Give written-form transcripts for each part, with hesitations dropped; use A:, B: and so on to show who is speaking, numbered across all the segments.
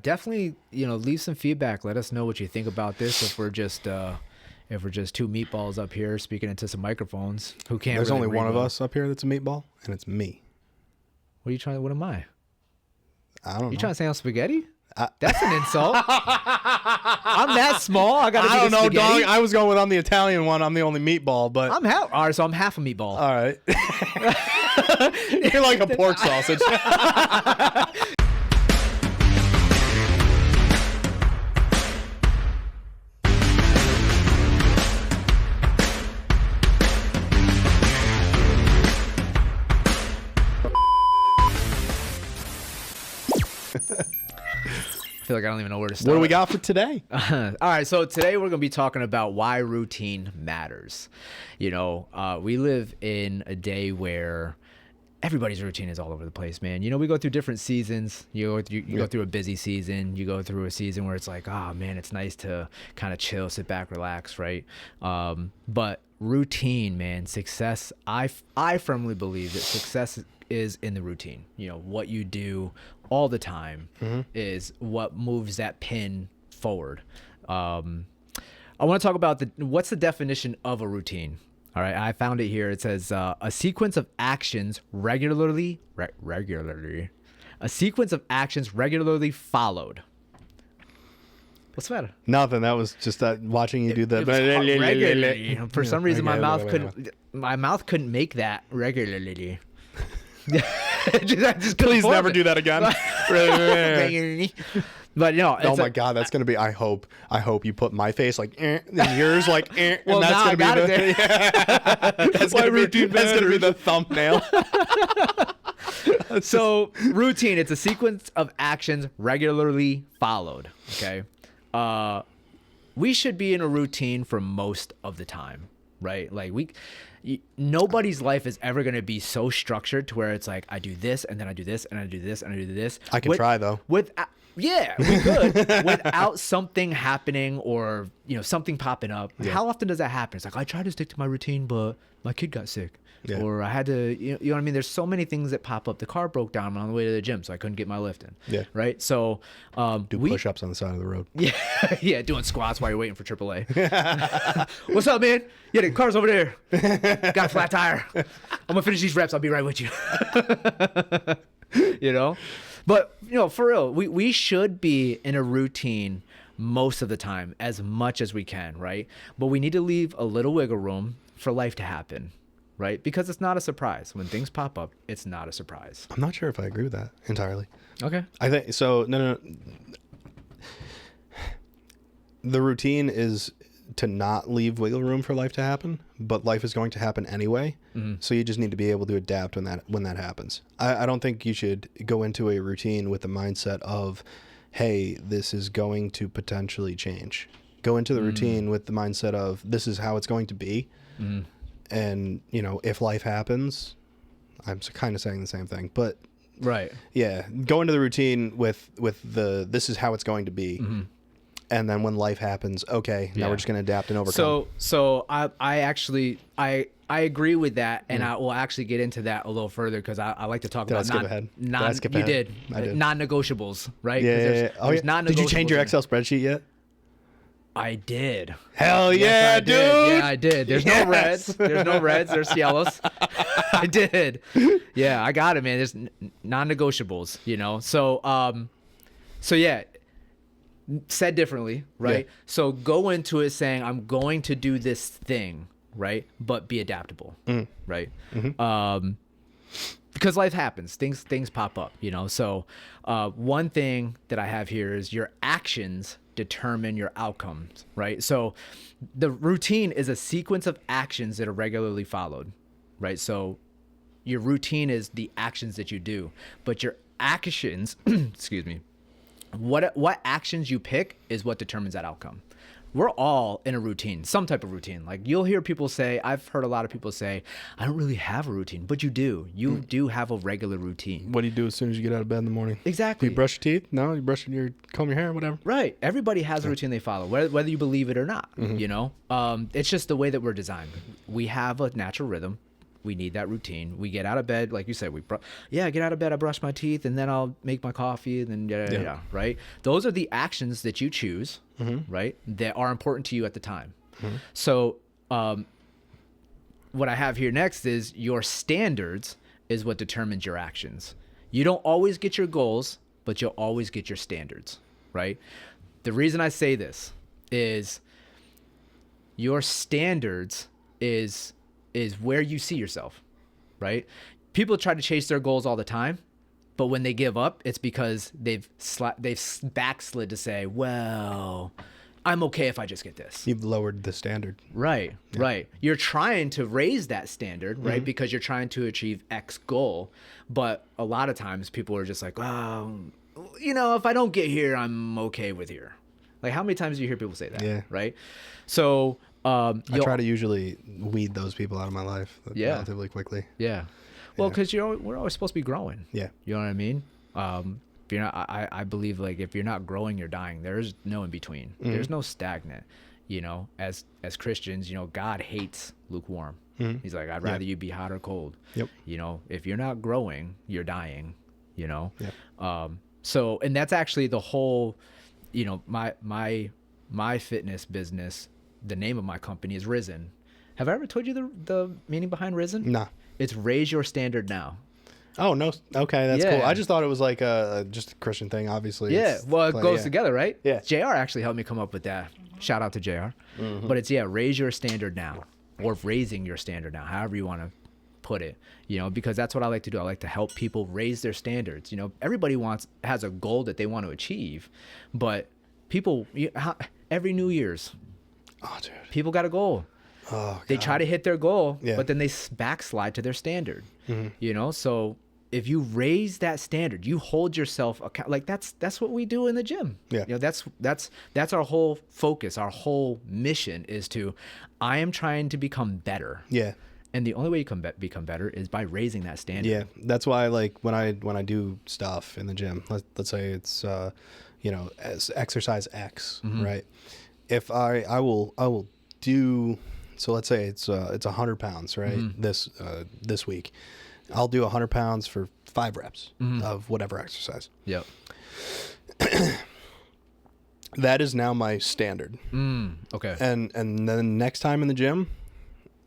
A: Definitely, leave some feedback. Let us know what you think about this. If we're just two meatballs up here speaking into some microphones who can't.
B: There's
A: really
B: only one of
A: well.
B: us up here that's a meatball, and it's me.
A: What am I?
B: I don't know.
A: You trying to say I'm spaghetti? That's an insult. I'm that small. I don't know,
B: dog. I was going with I'm the Italian one. I'm the only meatball, but
A: all right, so I'm half a meatball.
B: All right. You're like a pork sausage.
A: I feel like I don't even know where to start.
B: What do we got for today?
A: All right, so today we're going to be talking about why routine matters. We live in a day where everybody's routine is all over the place, man. We go through different seasons. You go through a busy season. You go through a season where it's like, oh, man, it's nice to kind of chill, sit back, relax, right? But routine, man, success, I firmly believe that success is in the routine. What you do all the time is what moves that pin forward. I want to talk about what's the definition of a routine. All right, I found it here. It says a sequence of actions regularly followed. What's the matter?
B: Nothing. That was just watching you do that.
A: Regularly. For some reason, my mouth couldn't make that regularly.
B: Please never do that again.
A: But
B: oh my God, that's gonna be. I hope you put my face like and yours like
A: well,
B: and that's
A: gonna
B: be the that's gonna be the thumbnail.
A: So routine, it's a sequence of actions regularly followed. Okay, we should be in a routine for most of the time, right? Like nobody's life is ever going to be so structured to where it's like, I do this and then I do this and I do this and I do this.
B: I can try though.
A: Yeah, we could without something happening or something popping up. Yeah. How often does that happen? It's like, I tried to stick to my routine, but my kid got sick. Yeah. Or I had to, you know what I mean? There's so many things that pop up. The car broke down on the way to the gym, so I couldn't get my lift in.
B: Yeah.
A: Right? So
B: do push-ups on the side of the road.
A: Yeah, yeah, doing squats while you're waiting for AAA. What's up, man? Yeah, the car's over there. Got a flat tire. I'm gonna finish these reps. I'll be right with you. But for real, we should be in a routine most of the time, as much as we can, right? But we need to leave a little wiggle room for life to happen. Right? Because it's not a surprise. When things pop up, it's not a surprise.
B: I'm not sure if I agree with that entirely.
A: Okay.
B: I think so. No. The routine is to not leave wiggle room for life to happen, but life is going to happen anyway. Mm-hmm. So you just need to be able to adapt when that happens. I don't think you should go into a routine with the mindset of, hey, this is going to potentially change. Go into the routine with the mindset of, this is how it's going to be. Mm-hmm. And, if life happens, I'm kind of saying the same thing, but
A: right.
B: Yeah. Go into the routine with this is how it's going to be. Mm-hmm. And then when life happens, okay, now we're just going to adapt and overcome.
A: So I agree with that. And I will actually get into that a little further because I like to talk about
B: skip ahead? Did I skip ahead?
A: You did.
B: I did.
A: Non-negotiables, right?
B: Yeah. Did you change your Excel spreadsheet yet?
A: I did.
B: Hell yeah, dude.
A: Yeah, I did. There's no reds. There's yellows. I did. Yeah, I got it, man. There's non-negotiables, So yeah, said differently, right? Yeah. So go into it saying, I'm going to do this thing, right? But be adaptable, right? Mm-hmm. Because life happens. Things pop up, So one thing that I have here is your actions determine your outcomes, right? So the routine is a sequence of actions that are regularly followed, right? So your routine is the actions that you do, but your actions, excuse me, what actions you pick is what determines that outcome. We're all in a routine, some type of routine. Like you'll hear people say, I've heard a lot of people say, I don't really have a routine, but you do. You do have a regular routine.
B: What do you do as soon as you get out of bed in the morning?
A: Exactly.
B: Do you brush your teeth? No, you comb your hair, whatever.
A: Right. Everybody has a routine they follow, whether you believe it or not. It's just the way that we're designed. We have a natural rhythm. we need that routine. We get out of bed, like you said, I get out of bed, I brush my teeth, and then I'll make my coffee, and then right? Those are the actions that you choose, right? That are important to you at the time. So what I have here next is your standards is what determines your actions. You don't always get your goals, but you'll always get your standards, right? The reason I say this is your standards is where you see yourself, right? People try to chase their goals all the time, but when they give up, it's because they've backslid to say, well, I'm okay if I just get this.
B: You've lowered the standard.
A: Right, right. You're trying to raise that standard, right? Because you're trying to achieve X goal. But a lot of times people are just like, oh, if I don't get here, I'm okay with here. Like, how many times do you hear people say that?
B: Yeah.
A: Right? So
B: I try to usually weed those people out of my life relatively quickly.
A: Yeah. Well, because we're always supposed to be growing.
B: Yeah.
A: You know what I mean? If you're not, I believe, like, if you're not growing, you're dying. There's no in between. There's no stagnant. As Christians, God hates lukewarm. He's like, I'd rather you be hot or cold.
B: Yep.
A: If you're not growing, you're dying.
B: Yep.
A: So, and that's actually the whole, my fitness business. The name of my company is Risen. Have I ever told you the meaning behind Risen?
B: Nah.
A: It's raise your standard now.
B: Oh, no. Okay, that's
A: Yeah.
B: cool. I just thought it was like just a Christian thing, obviously.
A: Yeah, well, it goes
B: yeah.
A: together, right?
B: Yeah.
A: JR actually helped me come up with that. Shout out to JR. But it's, raise your standard now, or raising your standard now, however you want to put it, because that's what I like to do. I like to help people raise their standards. Everybody has a goal that they want to achieve, but people, every New Year's,
B: dude.
A: People got a goal.
B: Oh,
A: they try to hit their goal,
B: Yeah.
A: but then they backslide to their standard. So if you raise that standard, you hold yourself account. Like that's what we do in the gym.
B: Yeah.
A: That's our whole focus. Our whole mission is I am trying to become better.
B: Yeah.
A: And the only way you can become better is by raising that standard.
B: Yeah. That's why, like, when I do stuff in the gym, let's say it's as exercise X, right? If I will do, so let's say it's 100 pounds, right? This week, I'll do 100 pounds for 5 reps of whatever exercise.
A: Yep.
B: That is now my standard.
A: Okay.
B: And then next time in the gym,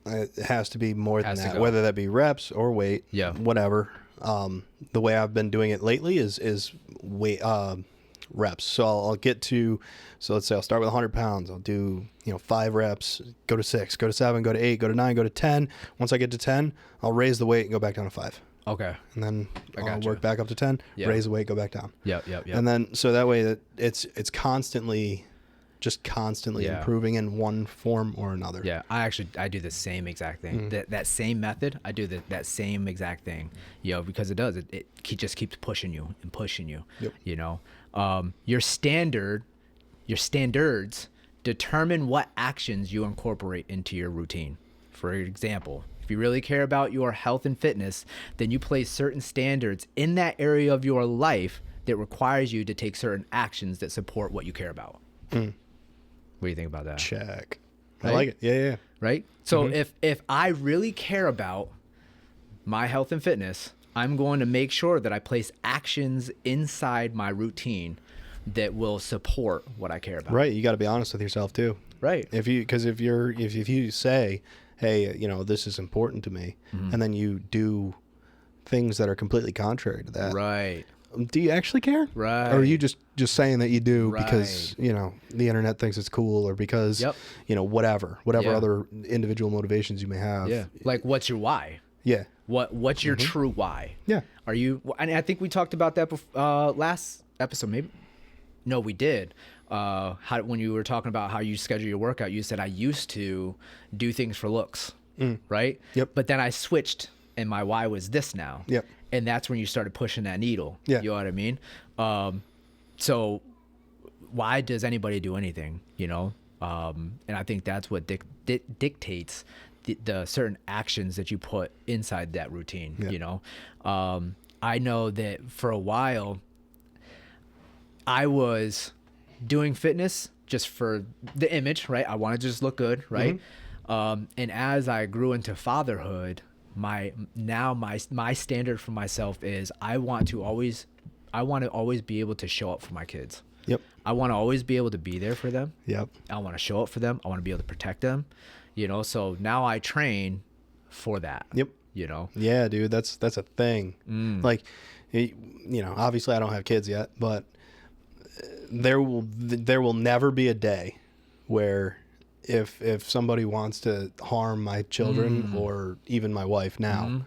B: it has to be more than that, whether that be reps or weight, whatever. The way I've been doing it lately is weight, reps. So I'll get to, so let's say I'll start with 100 pounds. I'll do, 5 reps, go to 6, go to 7, go to 8, go to 9, go to 10. Once I get to 10, I'll raise the weight and go back down to 5.
A: Okay.
B: And then I'll work back up to 10, raise the weight, go back down.
A: Yep.
B: And then, so that way that it's constantly improving in one form or another.
A: Yeah, I do the same exact thing. That same method, I do that same exact thing. Because it does. It just keeps pushing you and pushing you.
B: Yep.
A: Your standards determine what actions you incorporate into your routine. For example, if you really care about your health and fitness, then you place certain standards in that area of your life that requires you to take certain actions that support what you care about. What do you think about that?
B: Check.
A: Right?
B: I like it. Yeah.
A: Right? So if I really care about my health and fitness, I'm going to make sure that I place actions inside my routine that will support what I care about.
B: Right. You got to be honest with yourself too.
A: Right.
B: If you say, hey, this is important to me, and then you do things that are completely contrary to that.
A: Right.
B: Do you actually care?
A: Right.
B: Or are you just saying that you do because, the internet thinks it's cool, or because, whatever other individual motivations you may have.
A: Yeah. Like, what's your why?
B: Yeah.
A: What's your true why?
B: Yeah.
A: Are you, and I think we talked about that last episode, maybe. No, we did. When you were talking about how you schedule your workout, you said, I used to do things for looks, right?
B: Yep.
A: But then I switched and my why was this now.
B: Yep.
A: And that's when you started pushing that needle.
B: Yeah.
A: You know what I mean? So why does anybody do anything, And I think that's what dictates the certain actions that you put inside that routine, I know that for a while I was doing fitness just for the image, right? I wanted to just look good, right? And as I grew into fatherhood, my standard for myself is I want to always be able to show up for my kids.
B: Yep.
A: I want to always be able to be there for them.
B: Yep.
A: I want to show up for them. I want to be able to protect them, so now I train for that.
B: Yep. Yeah, dude, that's a thing. Like, obviously I don't have kids yet, but there will never be a day where if somebody wants to harm my children or even my wife now,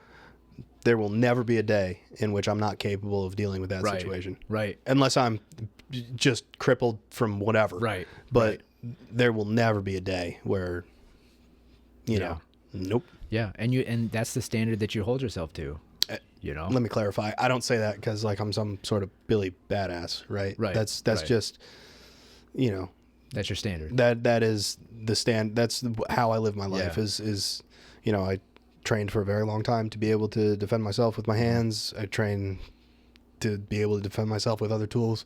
B: there will never be a day in which I'm not capable of dealing with that situation.
A: Right.
B: Unless I'm just crippled from whatever.
A: Right.
B: But there will never be a day where, nope.
A: Yeah, and that's the standard that you hold yourself to.
B: Let me clarify. I don't say that because I'm some sort of Billy badass, right?
A: Right.
B: That's just,
A: that's your standard.
B: That is the stand. That's how I live my life.
A: Yeah.
B: Is I trained for a very long time to be able to defend myself with my hands. I train to be able to defend myself with other tools.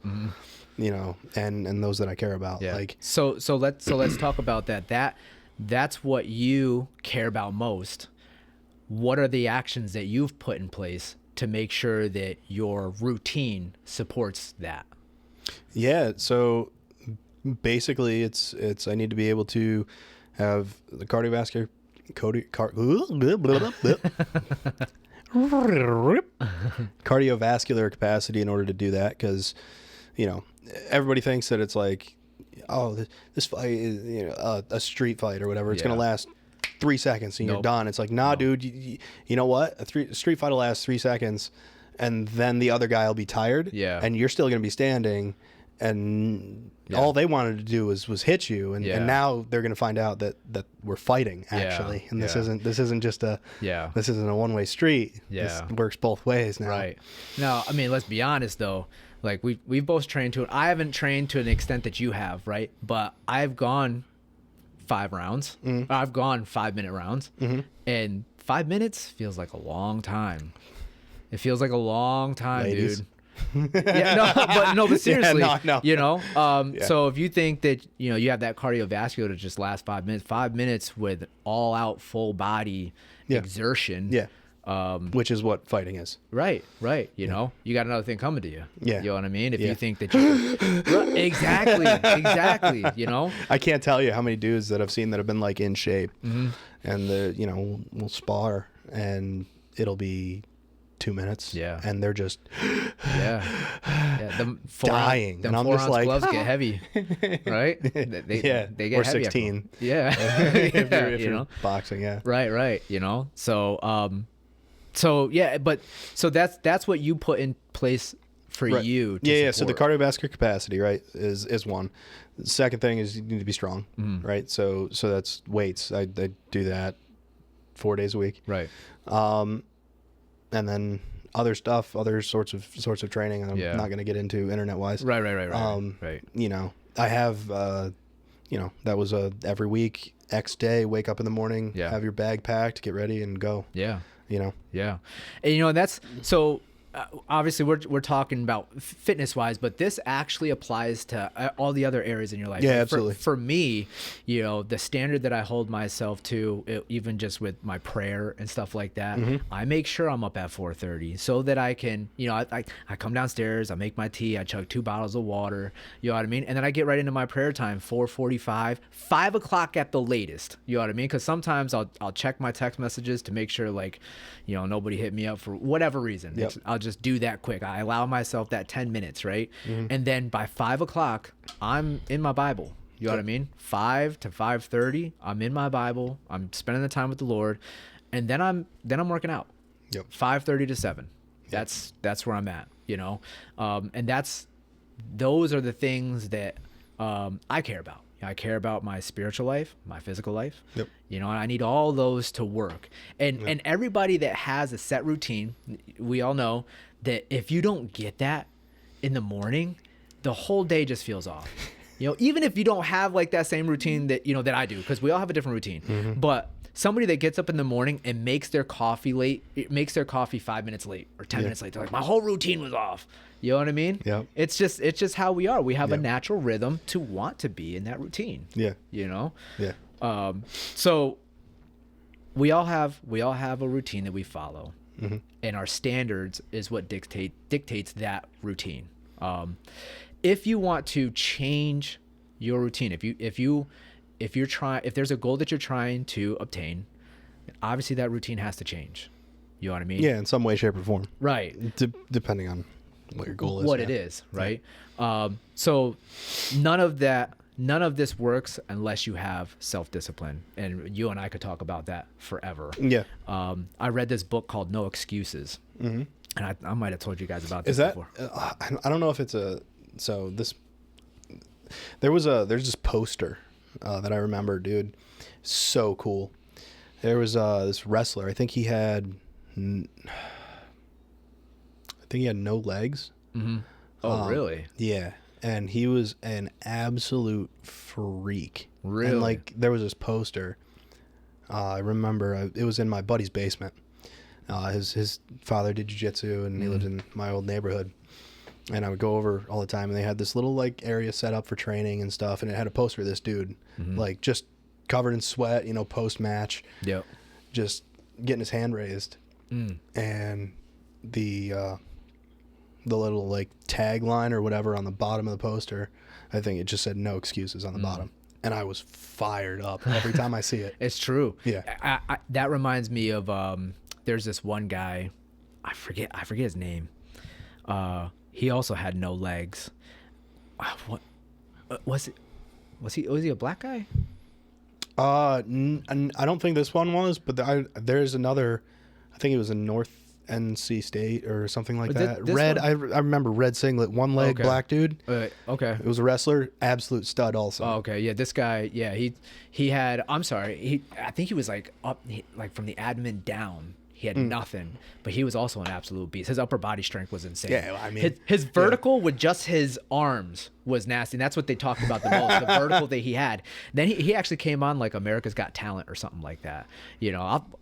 B: And those that I care about.
A: Yeah.
B: Like
A: so let's talk about that. That's what you care about most. What are the actions that you've put in place to make sure that your routine supports that?
B: Yeah. So basically it's I need to be able to have the cardiovascular capacity in order to do that. Cause everybody thinks that it's like, oh, this fight is, a street fight or whatever. It's going to last 3 seconds and you're done. It's like, nah, dude, you know what? A street fight will last 3 seconds and then the other guy will be tired.
A: Yeah.
B: And you're still going to be standing and all they wanted to do was hit you. And now they're going to find out that we're fighting actually. And this isn't just this isn't a one-way street.
A: Yeah.
B: This works both ways now.
A: Right. Now, I mean, let's be honest though. Like we've both trained to it. I haven't trained to an extent that you have, right? But I've gone 5 rounds. I've gone 5-minute rounds, and 5 minutes feels like a long time. It feels like a long time,
B: Ladies.
A: dude. But seriously,
B: no.
A: So if you think that you have that cardiovascular to just last 5 minutes, 5 minutes with all out full body exertion,
B: which is what fighting is.
A: Right. You know, you got another thing coming to you.
B: Yeah.
A: You know what I mean? If you think that you exactly.
B: I can't tell you how many dudes that I've seen that have been like in shape, and we'll spar and it'll be 2 minutes.
A: Yeah.
B: And they're just
A: The
B: dying.
A: Them
B: And I'm
A: 4
B: just
A: ounce
B: like,
A: gloves get heavy, right? They get
B: or
A: heavy.
B: 16.
A: Yeah.
B: if you're boxing. Yeah.
A: Right. So that's what you put in place for you. To
B: So the
A: support.
B: cardiovascular capacity, right, is one. The second thing is you need to be strong, right? So that's weights. I do that 4 days a week.
A: Right.
B: And then other stuff, other sorts of training. I'm not going to get into internet wise.
A: Right. Right.
B: I have, that was every week, X day, wake up in the morning, have your bag packed, get ready and go.
A: Yeah.
B: Yeah.
A: And that's so obviously we're talking about fitness wise, but this actually applies to all the other areas in your life.
B: Yeah,
A: Like
B: absolutely.
A: For me, the standard that I hold myself to, even just with my prayer and stuff like that, I make sure I'm up at 4:30 so that I can, I come downstairs, I make my tea, I chug 2 bottles of water, you know what I mean? And then I get right into my prayer time, 4:45, 5 o'clock at the latest, you know what I mean? Because sometimes I'll check my text messages to make sure nobody hit me up for whatever reason.
B: Yep.
A: I'll just do that quick. I allow myself that 10 minutes, right? And then by 5 o'clock, I'm in my Bible. You know what I mean? 5 to 5:30, I'm in my Bible. I'm spending the time with the Lord, and then I'm working out.
B: Yep.
A: 5:30 to 7. That's where I'm at. And those are the things that I care about. I care about my spiritual life, my physical life.
B: Yep.
A: And I need all those to work. And everybody that has a set routine, we all know that if you don't get that in the morning, the whole day just feels off. Even if you don't have like that same routine that that I do, because we all have a different routine. But somebody that gets up in the morning and makes their coffee late, it makes their coffee 5 minutes late or 10 minutes late. They're like, my whole routine was off. You know what I mean?
B: Yeah.
A: It's just how we are. We have a natural rhythm to want to be in that routine.
B: Yeah.
A: Yeah.
B: Yeah.
A: So we all have a routine that we follow, and our standards is what dictates that routine. If you want to change your routine, if there's a goal that you're trying to obtain, obviously that routine has to change. You know what I mean?
B: Yeah, in some way, shape, or form.
A: Right.
B: Depending on what your goal is.
A: What it is, right? So none of this works unless you have self-discipline, and you and I could talk about that forever.
B: Yeah.
A: I read this book called No Excuses, and I might have told you guys about this
B: Is that?
A: before.
B: I don't know if it's there's this poster that I remember, dude. So cool. There was this wrestler. I think he had no legs.
A: Oh, really?
B: Yeah. And he was an absolute freak.
A: Really?
B: And like there was this poster. I remember it was in my buddy's basement. His father did jiu-jitsu and he lived in my old neighborhood. And I would go over all the time, and they had this little like area set up for training and stuff, and it had a poster of this dude, like just covered in sweat, post match.
A: Yep.
B: Just getting his hand raised. And the little like tagline or whatever on the bottom of the poster, I think it just said "no excuses" on the bottom, and I was fired up every time I see it.
A: It's true.
B: Yeah.
A: That reminds me of there's this one guy, I forget his name. He also had no legs. What was it? Was he a black guy?
B: I don't think this one was, but there's another. I think it was in North NC State or something like that. Red. I remember red singlet, one leg, black dude.
A: Okay.
B: It was a wrestler, absolute stud also.
A: Oh, okay. Yeah, this guy. Yeah, he had. I'm sorry. I think he was like up, like from the admin down. He had nothing, but he was also an absolute beast. His upper body strength was insane.
B: Yeah, I mean,
A: his vertical with just his arms was nasty. And that's what they talked about the most, the vertical that he had. Then he actually came on like America's Got Talent or something like that.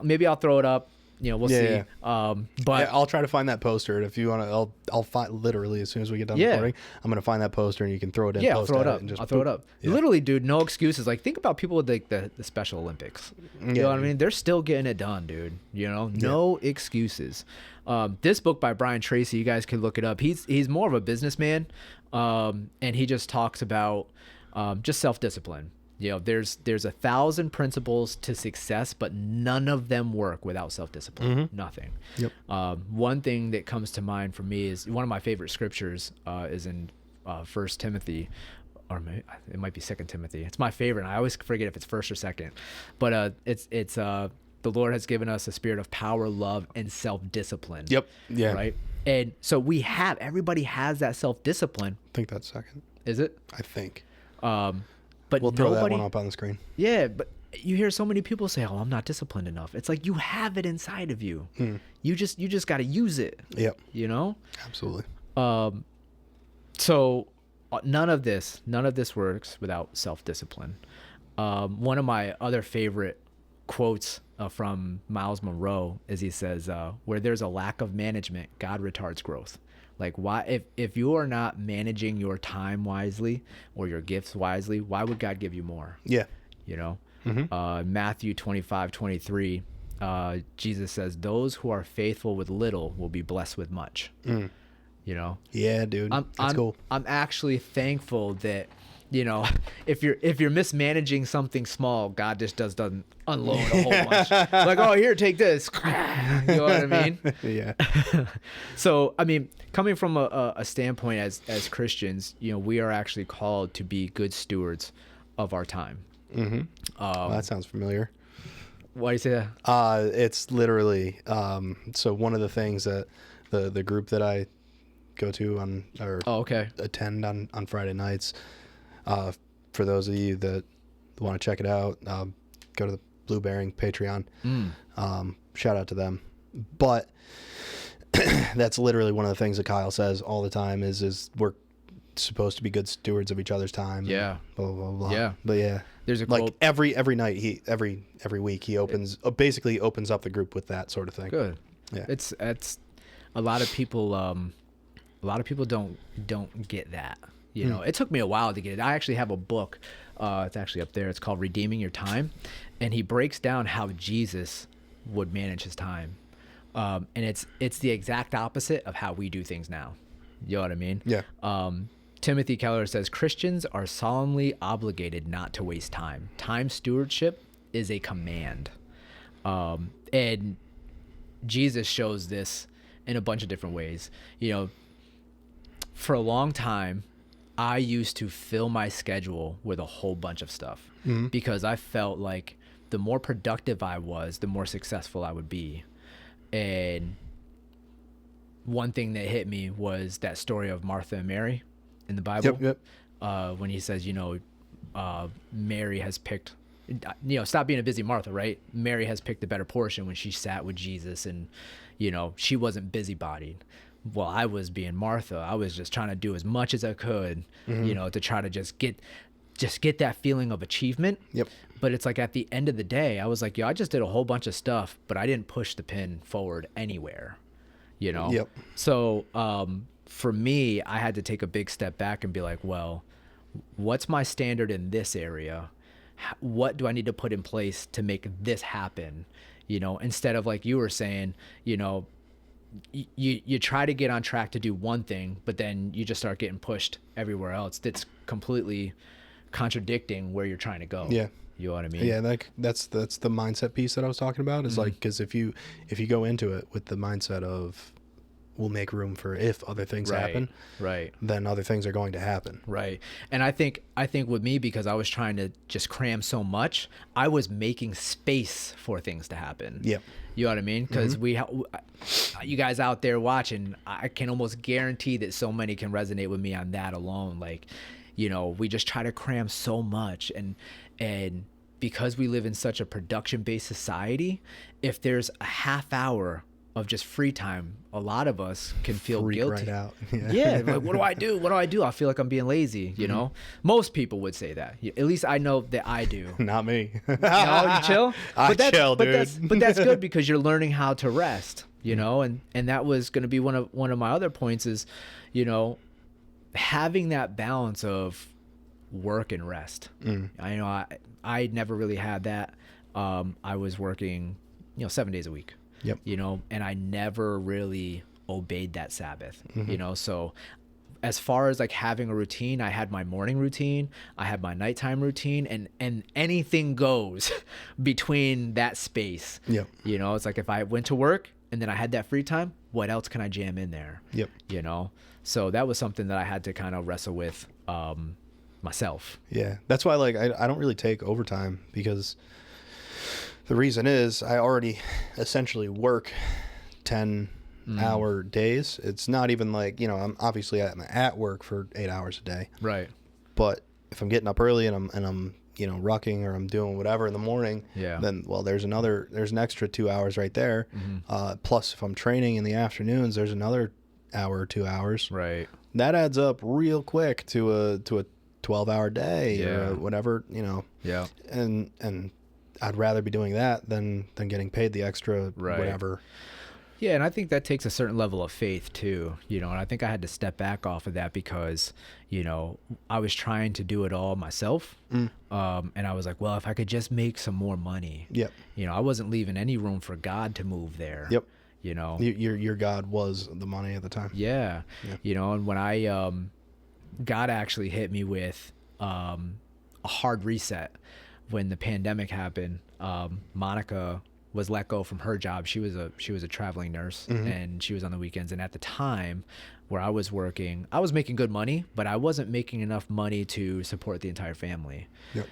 A: Maybe I'll throw it up. We'll see.
B: Yeah.
A: But
B: yeah, I'll try to find that poster. And if you want to, I'll find literally as soon as we get done recording, I'm going to find that poster and you can throw it in.
A: Yeah, I'll throw it up.
B: I'll
A: throw it up.
B: Yeah.
A: Literally, dude, no excuses. Like, think about people with like the Special Olympics. You know what I mean? They're still getting it done, dude. No excuses. This book by Brian Tracy, you guys can look it up. He's more of a businessman, and he just talks about just self-discipline. There's 1,000 principles to success, but none of them work without self-discipline. Nothing.
B: Yep.
A: One thing that comes to mind for me is one of my favorite scriptures is in 1 Timothy, or it might be 2 Timothy. It's my favorite. And I always forget if it's first or second, but it's the Lord has given us a spirit of power, love, and self-discipline.
B: Yep. Yeah.
A: Right. And so everybody has that self-discipline.
B: I think that's second.
A: Is it?
B: I think.
A: But
B: we'll throw that one up on the screen.
A: Yeah, but you hear so many people say, "Oh, I'm not disciplined enough." It's like you have it inside of you. You just got to use it.
B: Yep.
A: Absolutely.
B: Absolutely.
A: So none of this works without self-discipline. One of my other favorite quotes from Miles Monroe is he says, "Where there's a lack of management, God retards growth." Like, why, if you are not managing your time wisely or your gifts wisely, why would God give you more?
B: Yeah.
A: Matthew 25:23, Jesus says, "Those who are faithful with little will be blessed with much."
B: Yeah, dude. That's cool.
A: I'm actually thankful that, if you're mismanaging something small, God just doesn't unload a whole bunch. Like, oh, here, take this. You know what I mean?
B: Yeah.
A: So, I mean, coming from a standpoint as Christians, we are actually called to be good stewards of our time.
B: Well, that sounds familiar.
A: Why do you say that?
B: It's literally so one of the things that the group that I go to attend on Friday nights. For those of you that want to check it out, go to the Blue Bearing Patreon. Shout out to them. But that's literally one of the things that Kyle says all the time is we're supposed to be good stewards of each other's time.
A: Yeah.
B: Blah, blah, blah.
A: Yeah.
B: But yeah.
A: There's a
B: like
A: quote.
B: every night every week he basically opens up the group with that sort of thing.
A: Good.
B: Yeah.
A: It's a lot of people don't get that. It took me a while to get it. I actually have a book It's actually up there. It's called Redeeming Your Time. And he breaks down how Jesus would manage his time. And it's the exact opposite of how we do things now. You know what I mean?
B: Yeah.
A: Timothy Keller says Christians are solemnly obligated not to waste time. Time stewardship is a command. And Jesus shows this in a bunch of different ways. You know, for a long time, I used to fill my schedule with a whole bunch of stuff because I felt like the more productive I was, the more successful I would be. And one thing that hit me was that story of Martha and Mary in the Bible.
B: Yep.
A: When he says, you know, Mary has picked, you know, stop being a busy Martha, right? Mary has picked the better portion when she sat with Jesus, and, you know, she wasn't busybodied. Well, I was being Martha. I was just trying to do as much as I could, you know, to try to just get that feeling of achievement.
B: Yep.
A: But it's like at the end of the day, I was like, yo, I just did a whole bunch of stuff, but I didn't push the pin forward anywhere, you know?
B: Yep.
A: So for me, I had to take a big step back and be like, well, what's my standard in this area? What do I need to put in place to make this happen? You know, instead of like you were saying, you know, you try to get on track to do one thing, but then you just start getting pushed everywhere else. That's completely contradicting where you're trying to go.
B: Yeah.
A: You know what I mean?
B: Yeah, that's the mindset piece that I was talking about. Is like, because if you go into it with the mindset of we'll make room for if other things happen,
A: right,
B: then other things are going to happen.
A: Right. And I think with me, because I was trying to just cram so much, I was making space for things to happen.
B: Yep.
A: You know what I mean? Because you guys out there watching, I can almost guarantee that so many can resonate with me on that alone. Like, you know, we just try to cram so much, and because we live in such a production-based society, if there's a half hour of just free time, a lot of us can feel
B: Freak
A: guilty.
B: right out.
A: Yeah, like, what do I do? What do I do? I feel like I'm being lazy, you know? Most people would say that. At least I know that I do.
B: Not me.
A: No, you chill?
B: I chill, dude.
A: But that's good because you're learning how to rest, you know? And that was going to be one of my other points is, you know, having that balance of work and rest. I know I never really had that. I was working, you know, 7 days a week.
B: Yep.
A: You know, and I never really obeyed that Sabbath, you know? So as far as like having a routine, I had my morning routine, I had my nighttime routine, and anything goes between that space.
B: Yep.
A: You know, it's like if I went to work and then I had that free time, what else can I jam in there?
B: Yep.
A: You know? So that was something that I had to kind of wrestle with myself.
B: Yeah. That's why, like, I don't really take overtime, because the reason is I already essentially work 10-hour days. It's not even like, you know, I'm obviously at work for 8 hours a day.
A: Right.
B: But if I'm getting up early and I'm you know, rucking or I'm doing whatever in the morning, then, well, there's an extra 2 hours right there. Plus if I'm training in the afternoons, there's another hour or 2 hours.
A: Right.
B: That adds up real quick to a 12-hour day or whatever, you know.
A: Yeah.
B: And I'd rather be doing that than getting paid the extra whatever.
A: Yeah, and I think that takes a certain level of faith too, you know, and I think I had to step back off of that because, you know, I was trying to do it all myself. And I was like, well, if I could just make some more money.
B: Yep.
A: You know, I wasn't leaving any room for God to move there.
B: Yep.
A: You know.
B: Your God was the money at the time.
A: Yeah. You know, and when I God actually hit me with a hard reset when the pandemic happened. Monica was let go from her job. She was a traveling nurse, and she was on the weekends. And at the time where I was working, I was making good money, but I wasn't making enough money to support the entire family.
B: Yep.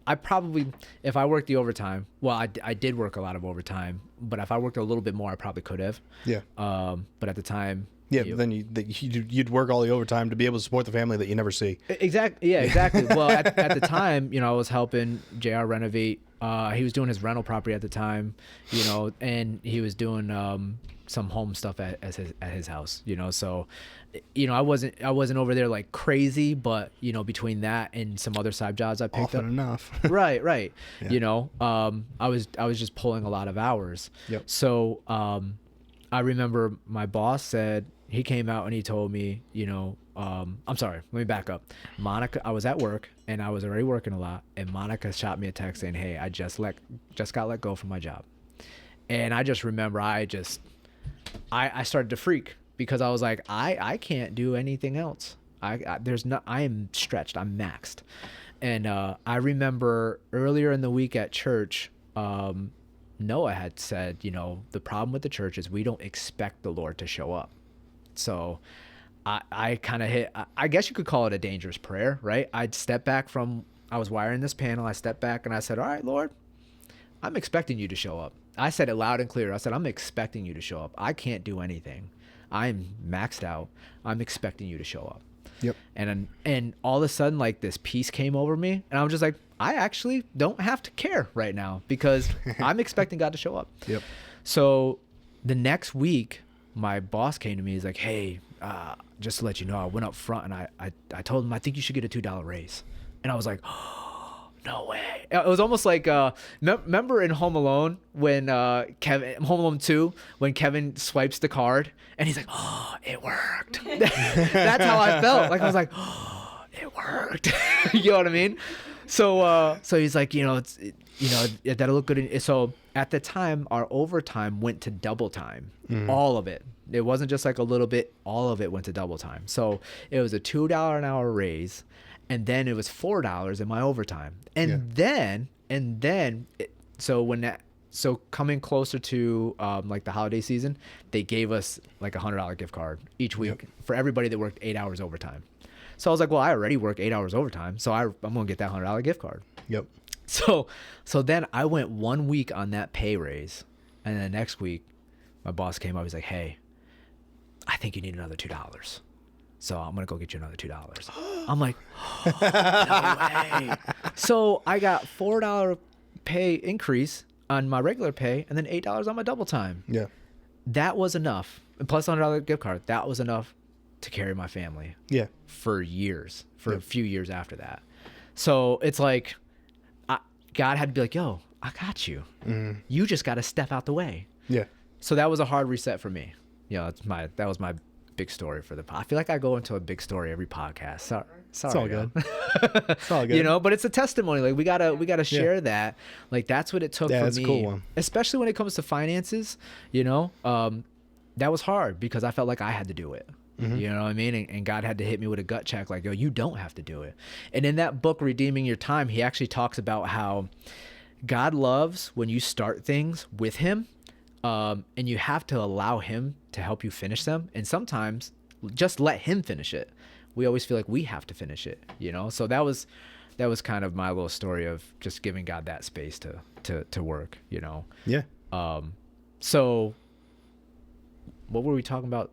A: I probably, if I worked the overtime, well, I did work a lot of overtime, but if I worked a little bit more, I probably could have.
B: Yeah.
A: But at the time,
B: yeah, then you'd work all the overtime to be able to support the family that you never see.
A: Exactly. Yeah, exactly. Well, at the time, you know, I was helping JR renovate. He was doing his rental property at the time, you know, and he was doing some home stuff at his house, you know. So, you know, I wasn't over there like crazy, but you know, between that and some other side jobs I picked
B: Often
A: up.
B: enough.
A: Right.
B: Yeah.
A: You know, I was just pulling a lot of hours.
B: Yep.
A: So I remember my boss said, he came out and he told me, you know, I'm sorry, let me back up. Monica, I was at work and I was already working a lot, and Monica shot me a text saying, "Hey, I just got let go from my job." And I just remember I started to freak because I was like, I can't do anything else. I am stretched. I'm maxed. And I remember earlier in the week at church, Noah had said, the problem with the church is we don't expect the Lord to show up. So I kind of hit, I guess you could call it a dangerous prayer, right? I'd step back I was wiring this panel. I stepped back and I said, all right, Lord, I'm expecting you to show up. I said it loud and clear. I said, I'm expecting you to show up. I can't do anything. I'm maxed out. I'm expecting you to show up.
B: Yep.
A: And all of a sudden, like, this peace came over me, and I'm just like, I actually don't have to care right now because I'm expecting God to show up.
B: Yep.
A: So the next week, my boss came to me. He's like, hey, just to let you know, I went up front and I told him, I think you should get a $2 raise. And I was like, oh, no way. It was almost like, remember in Home Alone when Home Alone 2, when Kevin swipes the card and he's like, oh, it worked. That's how I felt. Like, I was like, oh, it worked. You know what I mean? So he's like, that'll look good. So at the time, our overtime went to double time, all of it. It wasn't just like a little bit, all of it went to double time. So it was a $2 an hour raise. And then it was $4 in my overtime. So coming closer to like the holiday season, they gave us like $100 gift card each week for everybody that worked 8 hours overtime. So I was like, well, I already work 8 hours overtime, so I'm gonna get that $100 gift card.
B: Yep.
A: So then I went 1 week on that pay raise, and then the next week, my boss came up. He's like, hey, I think you need another $2. So I'm going to go get you another $2. I'm like, oh, no way. So I got $4 pay increase on my regular pay and then $8 on my double time.
B: Yeah.
A: That was enough. And plus $100 gift card. That was enough to carry my family.
B: Yeah.
A: For years, for a few years after that. So it's like, God had to be like, yo, I got you. You just got to step out the way.
B: Yeah.
A: So that was a hard reset for me. That was my big story for I feel like I go into a big story every podcast. Sorry,
B: it's all good. It's all good.
A: But it's a testimony. Like we gotta share that. Like that's what it took for
B: that's
A: me.
B: a cool one.
A: Especially when it comes to finances, that was hard because I felt like I had to do it. You know what I mean? And God had to hit me with a gut check like, yo, you don't have to do it. And in that book, Redeeming Your Time, he actually talks about how God loves when you start things with him. And you have to allow him to help you finish them. And sometimes just let him finish it. We always feel like we have to finish it, So that was kind of my little story of just giving God that space to work,
B: Yeah.
A: So what were we talking about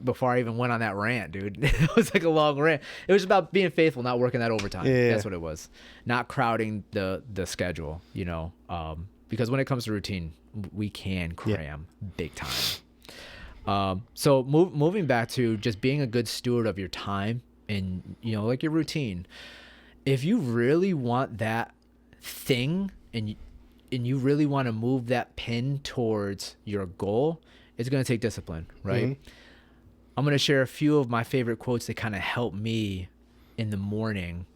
A: before I even went on that rant, dude? It was like a long rant. It was about being faithful, not working that overtime.
B: Yeah.
A: That's what it was. Not crowding the schedule, because when it comes to routine, we can cram big time. So moving back to just being a good steward of your time and, like your routine, if you really want that thing and you really want to move that pin towards your goal, it's going to take discipline, right? I'm going to share a few of my favorite quotes that kind of help me in the morning,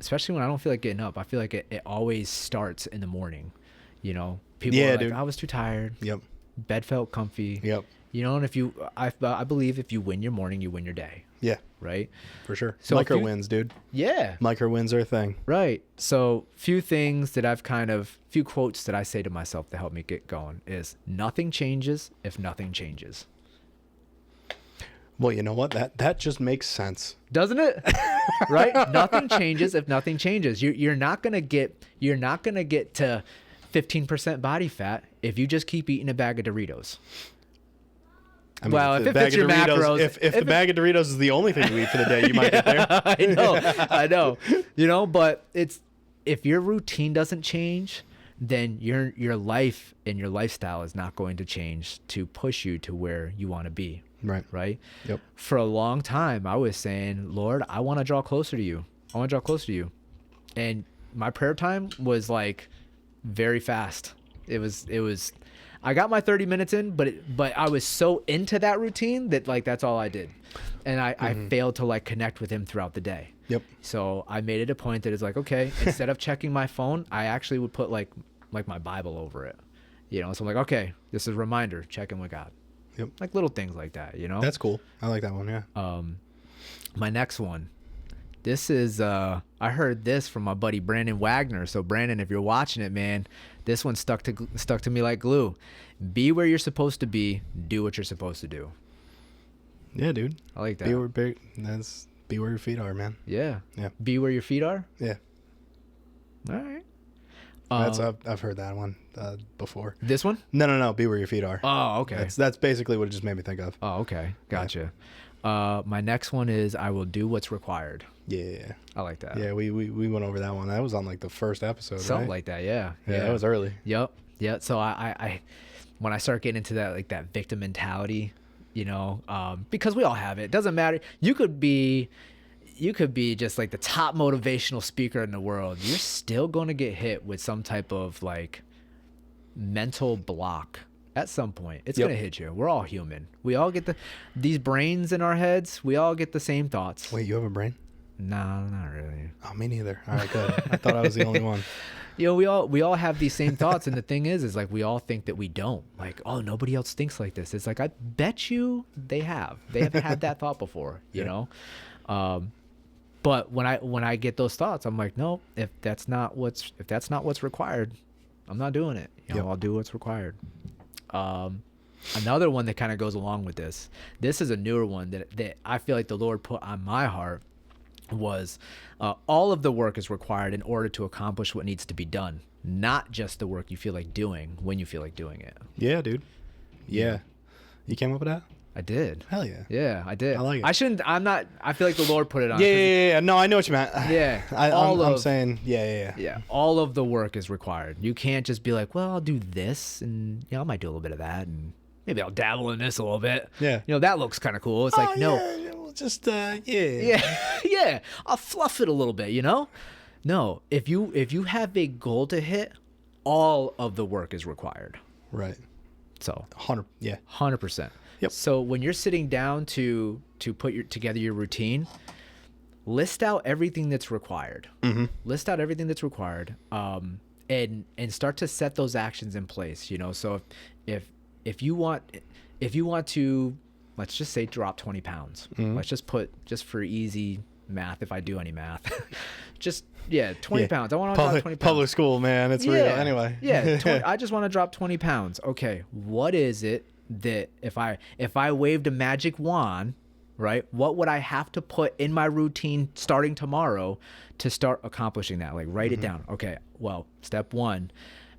A: especially when I don't feel like getting up. I feel like it always starts in the morning. People are like, dude, I was too tired.
B: Yep.
A: Bed felt comfy.
B: Yep.
A: And I believe if you win your morning, you win your day.
B: Yeah.
A: Right?
B: For sure.
A: So
B: micro wins, dude.
A: Yeah.
B: Micro wins are a thing.
A: Right. So few things that few quotes that I say to myself to help me get going is nothing changes if nothing changes.
B: Well, you know what? That just makes sense.
A: Doesn't it? Right? Nothing changes if nothing changes. You're not gonna get to 15% body fat if you just keep eating a bag of Doritos.
B: I mean, well, if it fits your macros, if the bag of Doritos is the only thing you eat for the day, you might get there.
A: I know. But if your routine doesn't change, then your life and your lifestyle is not going to change to push you to where you want to be. Right.
B: Yep.
A: For a long time, I was saying, Lord, I want to draw closer to you. And my prayer time was like very fast. It was, I got my 30 minutes in, but I was so into that routine that like that's all I did, and I failed to like connect with him throughout the day.
B: Yep.
A: So I made it a point that it's like, okay, instead of checking my phone, I actually would put like my Bible over it, you know. So I'm like, okay, this is a reminder, check in with God.
B: Yep.
A: Like little things like that, you know.
B: That's cool. I like that one. Yeah.
A: My next one. This is I heard this from my buddy Brandon Wagner. So Brandon, if you're watching it, man, this one stuck to me like glue. Be where you're supposed to be. Do what you're supposed to do.
B: Yeah, dude.
A: I like that.
B: Be where your feet are, man.
A: Yeah.
B: Yeah.
A: Be where your feet are.
B: Yeah.
A: All right.
B: I've heard that one before.
A: This one?
B: No. Be where your feet are.
A: Oh, okay.
B: That's basically what it just made me think of.
A: Oh, okay. Gotcha. My next one is I will do what's required.
B: Yeah.
A: I like that.
B: Yeah, we went over that one. That was on like the first episode,
A: Something
B: right?
A: like that. Yeah.
B: Yeah, that was early.
A: Yep. Yeah. So I when I start getting into that, like that victim mentality, you know, because we all have it. It doesn't matter. You could be just like the top motivational speaker in the world. You're still going to get hit with some type of like mental block at some point. It's going to hit you. We're all human. We all get these brains in our heads. We all get the same thoughts.
B: Wait, you have a brain?
A: No, not really.
B: Oh, me neither. All right, good. I thought I was the only one.
A: You know, we all have these same thoughts, and the thing is like we all think that we don't. Like, oh, nobody else thinks like this. It's like I bet you they have. They haven't had that thought before. You know. But when I get those thoughts, I'm like, no. If that's not what's required, I'm not doing it. You know, I'll do what's required. Another one that kind of goes along with this. This is a newer one that I feel like the Lord put on my heart. Was all of the work is required in order to accomplish what needs to be done, not just the work you feel like doing when you feel like doing it.
B: Yeah, dude. Yeah. You came up with that?
A: I did.
B: Hell yeah.
A: Yeah, I did.
B: I like it.
A: I feel like the Lord put it on.
B: Yeah. No, I know what you meant.
A: Yeah.
B: I'm saying, yeah.
A: Yeah. All of the work is required. You can't just be like, well, I'll do this and I might do a little bit of that and maybe I'll dabble in this a little bit.
B: Yeah.
A: You know, that looks kind of cool. It's like, no.
B: Yeah, just, yeah.
A: Yeah. I'll fluff it a little bit, you know? No. If you have a goal to hit, all of the work is required.
B: Right.
A: So
B: 100%. Yep.
A: So when you're sitting down to put together your routine, list out everything that's required.
B: Mm-hmm.
A: List out everything that's required. And start to set those actions in place, you know? So if you want to, let's just say drop 20 pounds. Mm-hmm. Let's just for easy math, if I do any math, 20 pounds. I want to drop 20 pounds.
B: Public school, man. It's real. Anyway.
A: Yeah. I just want to drop 20 pounds. Okay. What is it that if I waved a magic wand, right? What would I have to put in my routine starting tomorrow to start accomplishing that? Like write it down. Okay. Well, step one,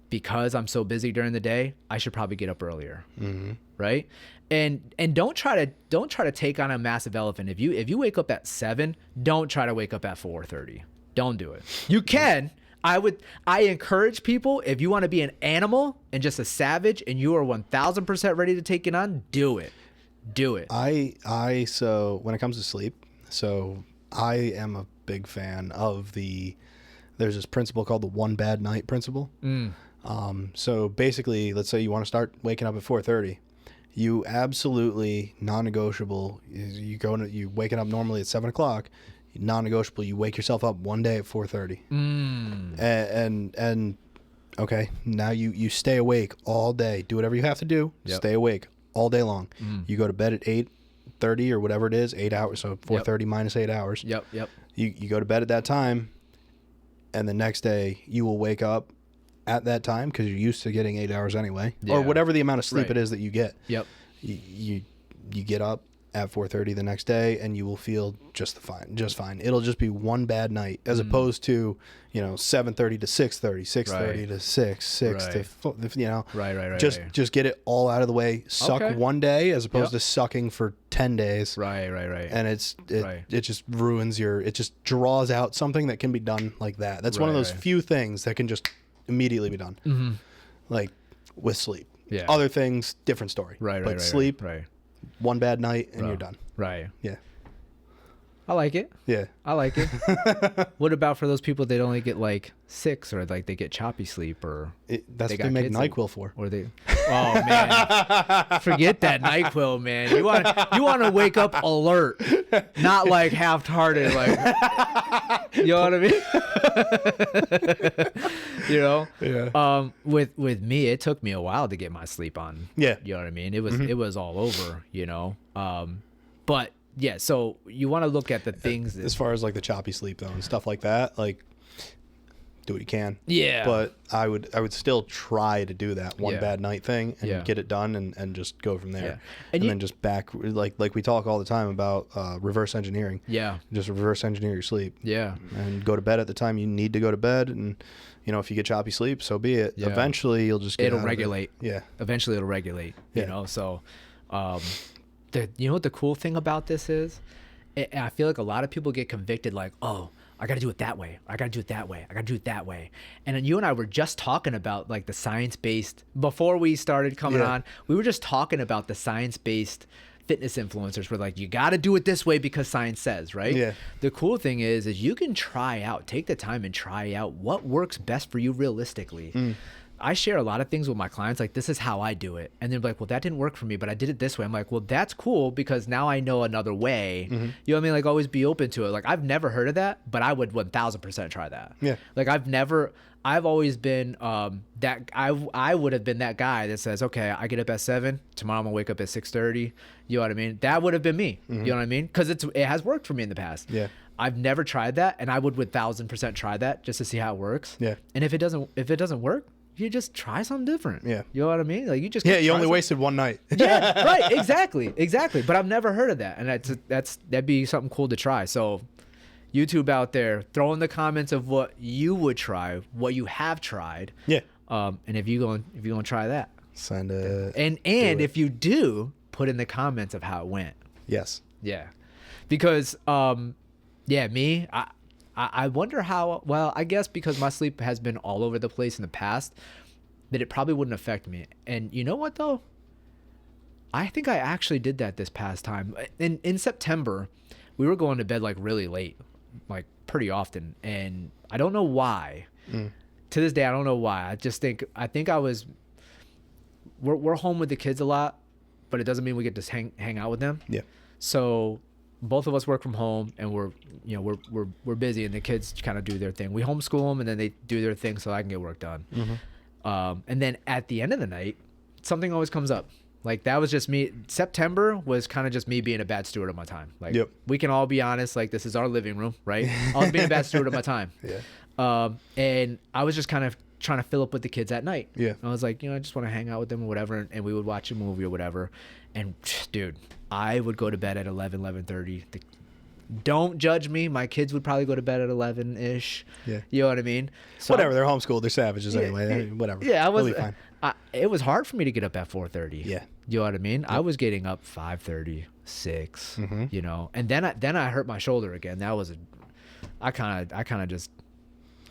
A: because I'm so busy during the day, I should probably get up earlier. Mm-hmm. Right. And don't try to take on a massive elephant. If you wake up at 7, don't try to wake up at 4:30. Don't do it. You can. I encourage people, if you want to be an animal and just a savage and you are 1000% ready to take it on, do it. Do it.
B: So when it comes to sleep, so I am a big fan of there's this principle called the one bad night principle. So basically, let's say you want to start waking up at 4:30. You absolutely non-negotiable. You waking up normally at 7 o'clock. Non-negotiable. You wake yourself up one day at 4:30. And okay, now you stay awake all day. Do whatever you have to do. Yep. Stay awake all day long. You go to bed at 8:30 or whatever it is, 8 hours. So 4:30 minus 8 hours.
A: Yep.
B: You go to bed at that time, and the next day you will wake up at that time because you're used to getting 8 hours anyway, or whatever the amount of sleep it is that you get.
A: Yep.
B: You get up at 4:30 the next day and you will feel just fine. It'll just be one bad night as opposed to, 7:30 to 6:30, 6:30 to 6 to,
A: Right.
B: Just get it all out of the way. Suck one day as opposed to sucking for 10 days.
A: Right.
B: And it just ruins it just draws out something that can be done like that. That's one of those few things that can just immediately be done. Mm-hmm. Like with sleep.
A: Yeah.
B: Other things, different story. But sleep, one bad night and you're done.
A: Right.
B: Yeah.
A: I like it.
B: Yeah.
A: I like it. What about for those people that only get like 6 or like they get choppy sleep or
B: That's
A: they
B: what they make
A: kids
B: NyQuil for.
A: or they oh man. Forget that NyQuil, man. You want to wake up alert, not like half-hearted like you know what I mean? You know?
B: Yeah.
A: With me, it took me a while to get my sleep on.
B: Yeah.
A: You know what I mean? It was all over, you know. But yeah, so you want to look at the things that,
B: As far as like the choppy sleep though and stuff like that, like do what you can.
A: Yeah.
B: But I would still try to do that one
A: Yeah.
B: bad night thing and
A: Yeah.
B: get it done and just go from there.
A: Yeah.
B: And,
A: And
B: then just back like we talk all the time about reverse engineering.
A: yeah.
B: Just reverse engineer your sleep.
A: Yeah.
B: And go to bed at the time you need to go to bed, and you know, if you get choppy sleep, so be it.
A: Yeah.
B: Eventually you'll just get
A: It'll
B: out of it.
A: regulate.
B: Yeah.
A: Eventually it'll regulate, you
B: Yeah.
A: know. So you know what the cool thing about this is? I feel like a lot of people get convicted like, oh, I got to do it that way. I got to do it that way. I got to do it that way. And then you and I were just talking about like the science-based, before we started coming
B: Yeah.
A: on, we were just talking about the science-based fitness influencers. We're like, you got to do it this way because science says, right?
B: Yeah.
A: The cool thing is you can try out, take the time and try out what works best for you realistically. I share a lot of things with my clients, like, this is how I do it. And they're like, well, that didn't work for me, but I did it this way. I'm like, well, that's cool because now I know another way. You know what I mean? Like, always be open to it. Like, I've never heard of that, but I would 1000% try that.
B: Yeah.
A: Like, I've always been I would have been that guy that says, okay, I get up at 7, tomorrow I'm gonna wake up at 6:30. You know what I mean? That would have been me. You know what I mean? Because it has worked for me in the past.
B: Yeah.
A: I've never tried that, and I would 1000% try that just to see how it works.
B: Yeah.
A: And if it doesn't work, you just try something different.
B: Yeah.
A: You know what I mean? Like, you just
B: Yeah,
A: try
B: you only
A: something.
B: wasted one night.
A: Yeah, right. Exactly. But I've never heard of that, and that'd be something cool to try. So, YouTube out there, throw in the comments of what you would try, what you have tried.
B: Yeah.
A: And if you gonna try that,
B: Send a
A: and
B: it.
A: if you do, put in the comments of how it went.
B: yes.
A: Yeah, because me, I wonder how. Well, I guess because my sleep has been all over the place in the past, that it probably wouldn't affect me. And you know what though? I think I actually did that this past time. In September, we were going to bed like really late, like pretty often, and I don't know why. To this day, I don't know why. I think I was. We're home with the kids a lot, but it doesn't mean we get to hang out with them.
B: Yeah.
A: So both of us work from home, and we're busy, and the kids kind of do their thing. We homeschool them, and then they do their thing, so I can get work done. And then at the end of the night, something always comes up. Like, that was just me. September was kind of just me being a bad steward of my time. Like,
B: Yep.
A: we can all be honest. Like, this is our living room, right? I was being a bad steward of my time.
B: Yeah.
A: And I was just kind of trying to fill up with the kids at night.
B: Yeah.
A: I was like, I just want to hang out with them or whatever, and we would watch a movie or whatever. And dude, I would go to bed at 11:30. Don't judge me. My kids would probably go to bed at 11-ish.
B: Yeah.
A: You know what I mean? So
B: Whatever. They're homeschooled. They're savages anyway. I mean, whatever.
A: Yeah,
B: They'll be fine.
A: It was hard for me to get up at 4:30.
B: Yeah.
A: You know what I mean? I was getting up 5:30, 6. You know, and then I hurt my shoulder again. That was I kind of just.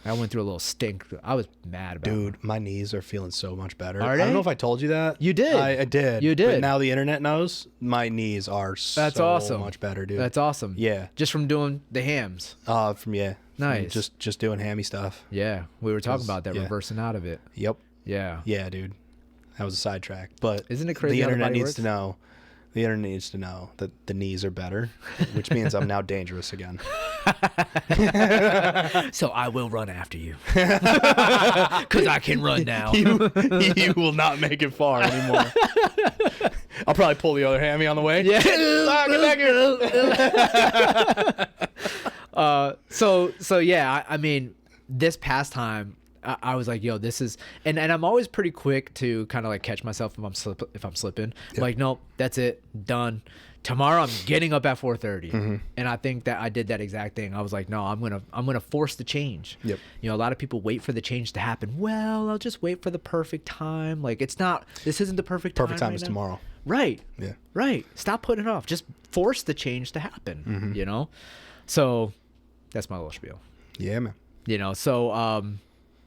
A: I went through a little stink. I was mad about it.
B: Dude, my knees are feeling so much better.
A: Are
B: I don't
A: they?
B: know if I told you that.
A: You did.
B: I did.
A: You did.
B: But now the internet knows. My knees are
A: That's
B: so
A: awesome.
B: much better, dude.
A: That's awesome.
B: Yeah.
A: Just from doing the hams.
B: From
A: Nice.
B: just doing hammy stuff.
A: Yeah. We were talking about that,
B: yeah.
A: reversing out of it.
B: Yep.
A: Yeah.
B: Yeah, dude. That was a sidetrack. But
A: Isn't it crazy
B: the
A: how the
B: internet
A: body
B: needs
A: works?
B: to know. The internet needs to know that the knees are better, which means I'm now dangerous again.
A: So I will run after you. Because I can run now.
B: You will not make it far anymore. I'll probably pull the other hammy on the way.
A: Yeah.
B: Get back here.
A: So yeah, I mean, this past time, I was like, yo, this is, and I'm always pretty quick to kind of like catch myself if I'm slipping.
B: Yeah.
A: Like, nope, that's it, done. Tomorrow I'm getting up at 4:30, and I think that I did that exact thing. I was like, no, I'm gonna force the change.
B: Yep.
A: You know, a lot of people wait for the change to happen. Well, I'll just wait for the perfect time. Like, this isn't the perfect time.
B: Perfect time
A: right
B: is
A: now.
B: tomorrow.
A: Right.
B: Yeah.
A: Right. Stop putting it off. Just force the change to happen. You know. So that's my little spiel.
B: Yeah, man.
A: You know. So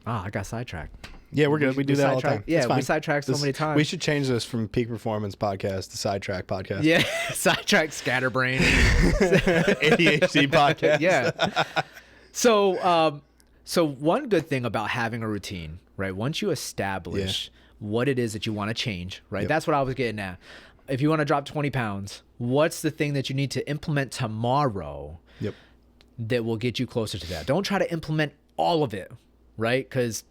A: I got sidetracked.
B: Yeah, we're good. We do that all the time.
A: Yeah,
B: It's fine.
A: we sidetrack so many times.
B: We should change this from Peak Performance Podcast to Sidetrack Podcast.
A: Yeah, sidetrack, scatterbrain.
B: ADHD Podcast.
A: Yeah. So one good thing about having a routine, right? Once you establish what it is that you want to change, right?
B: Yep.
A: That's what I was getting at. If you want to drop 20 pounds, what's the thing that you need to implement tomorrow
B: Yep.
A: that will get you closer to that? Don't try to implement all of it, right? Because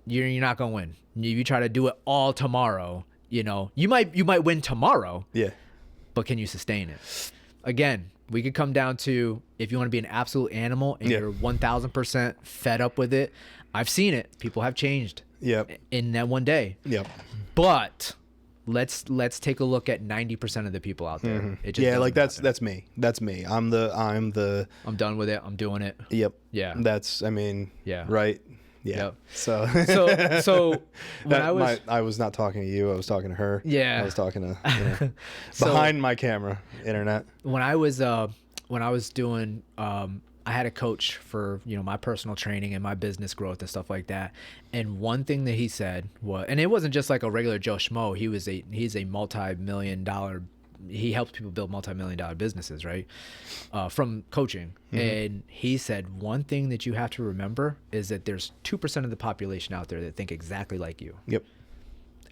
A: you're not gonna win. You try to do it all tomorrow, you might win tomorrow,
B: Yeah.
A: but can you sustain it? Again, we could come down to if you want to be an absolute animal and you're 1000% fed up with it. I've seen it. People have changed
B: Yep.
A: in that one day.
B: Yep.
A: But let's take a look at 90% of the people out there.
B: Mm-hmm.
A: It just
B: Yeah, like
A: doesn't
B: that's
A: happen.
B: me. That's me. I'm the
A: I'm done with it. I'm doing it.
B: Yep.
A: Yeah.
B: That's
A: Yeah.
B: Right. Yeah.
A: Yep.
B: So
A: So when
B: I was not talking to you, I was talking to her.
A: Yeah.
B: I was talking to
A: So-
B: behind my camera, internet.
A: when I was doing I had a coach for my personal training and my business growth and stuff like that, and one thing that he said was, and it wasn't just like a regular Joe Schmo, he's a multi-million-dollar, he helps people build multi-million-dollar businesses, right, from coaching. And he said one thing that you have to remember is that there's 2% of the population out there that think exactly like you.
B: Yep.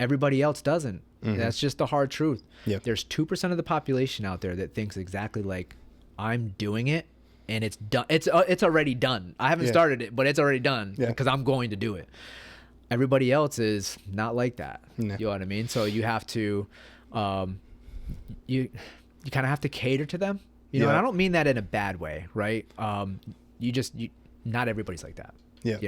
A: Everybody else doesn't. That's just the hard truth.
B: Yep.
A: There's 2% of the population out there that thinks exactly like I'm doing it, and it's done. It's already done. I haven't started it, but it's already done because I'm going to do it. Everybody else is not like that.
B: No.
A: You know what I mean? So you have to, you kind of have to cater to them. And I don't mean that in a bad way, right? Not everybody's like that.
B: Yeah.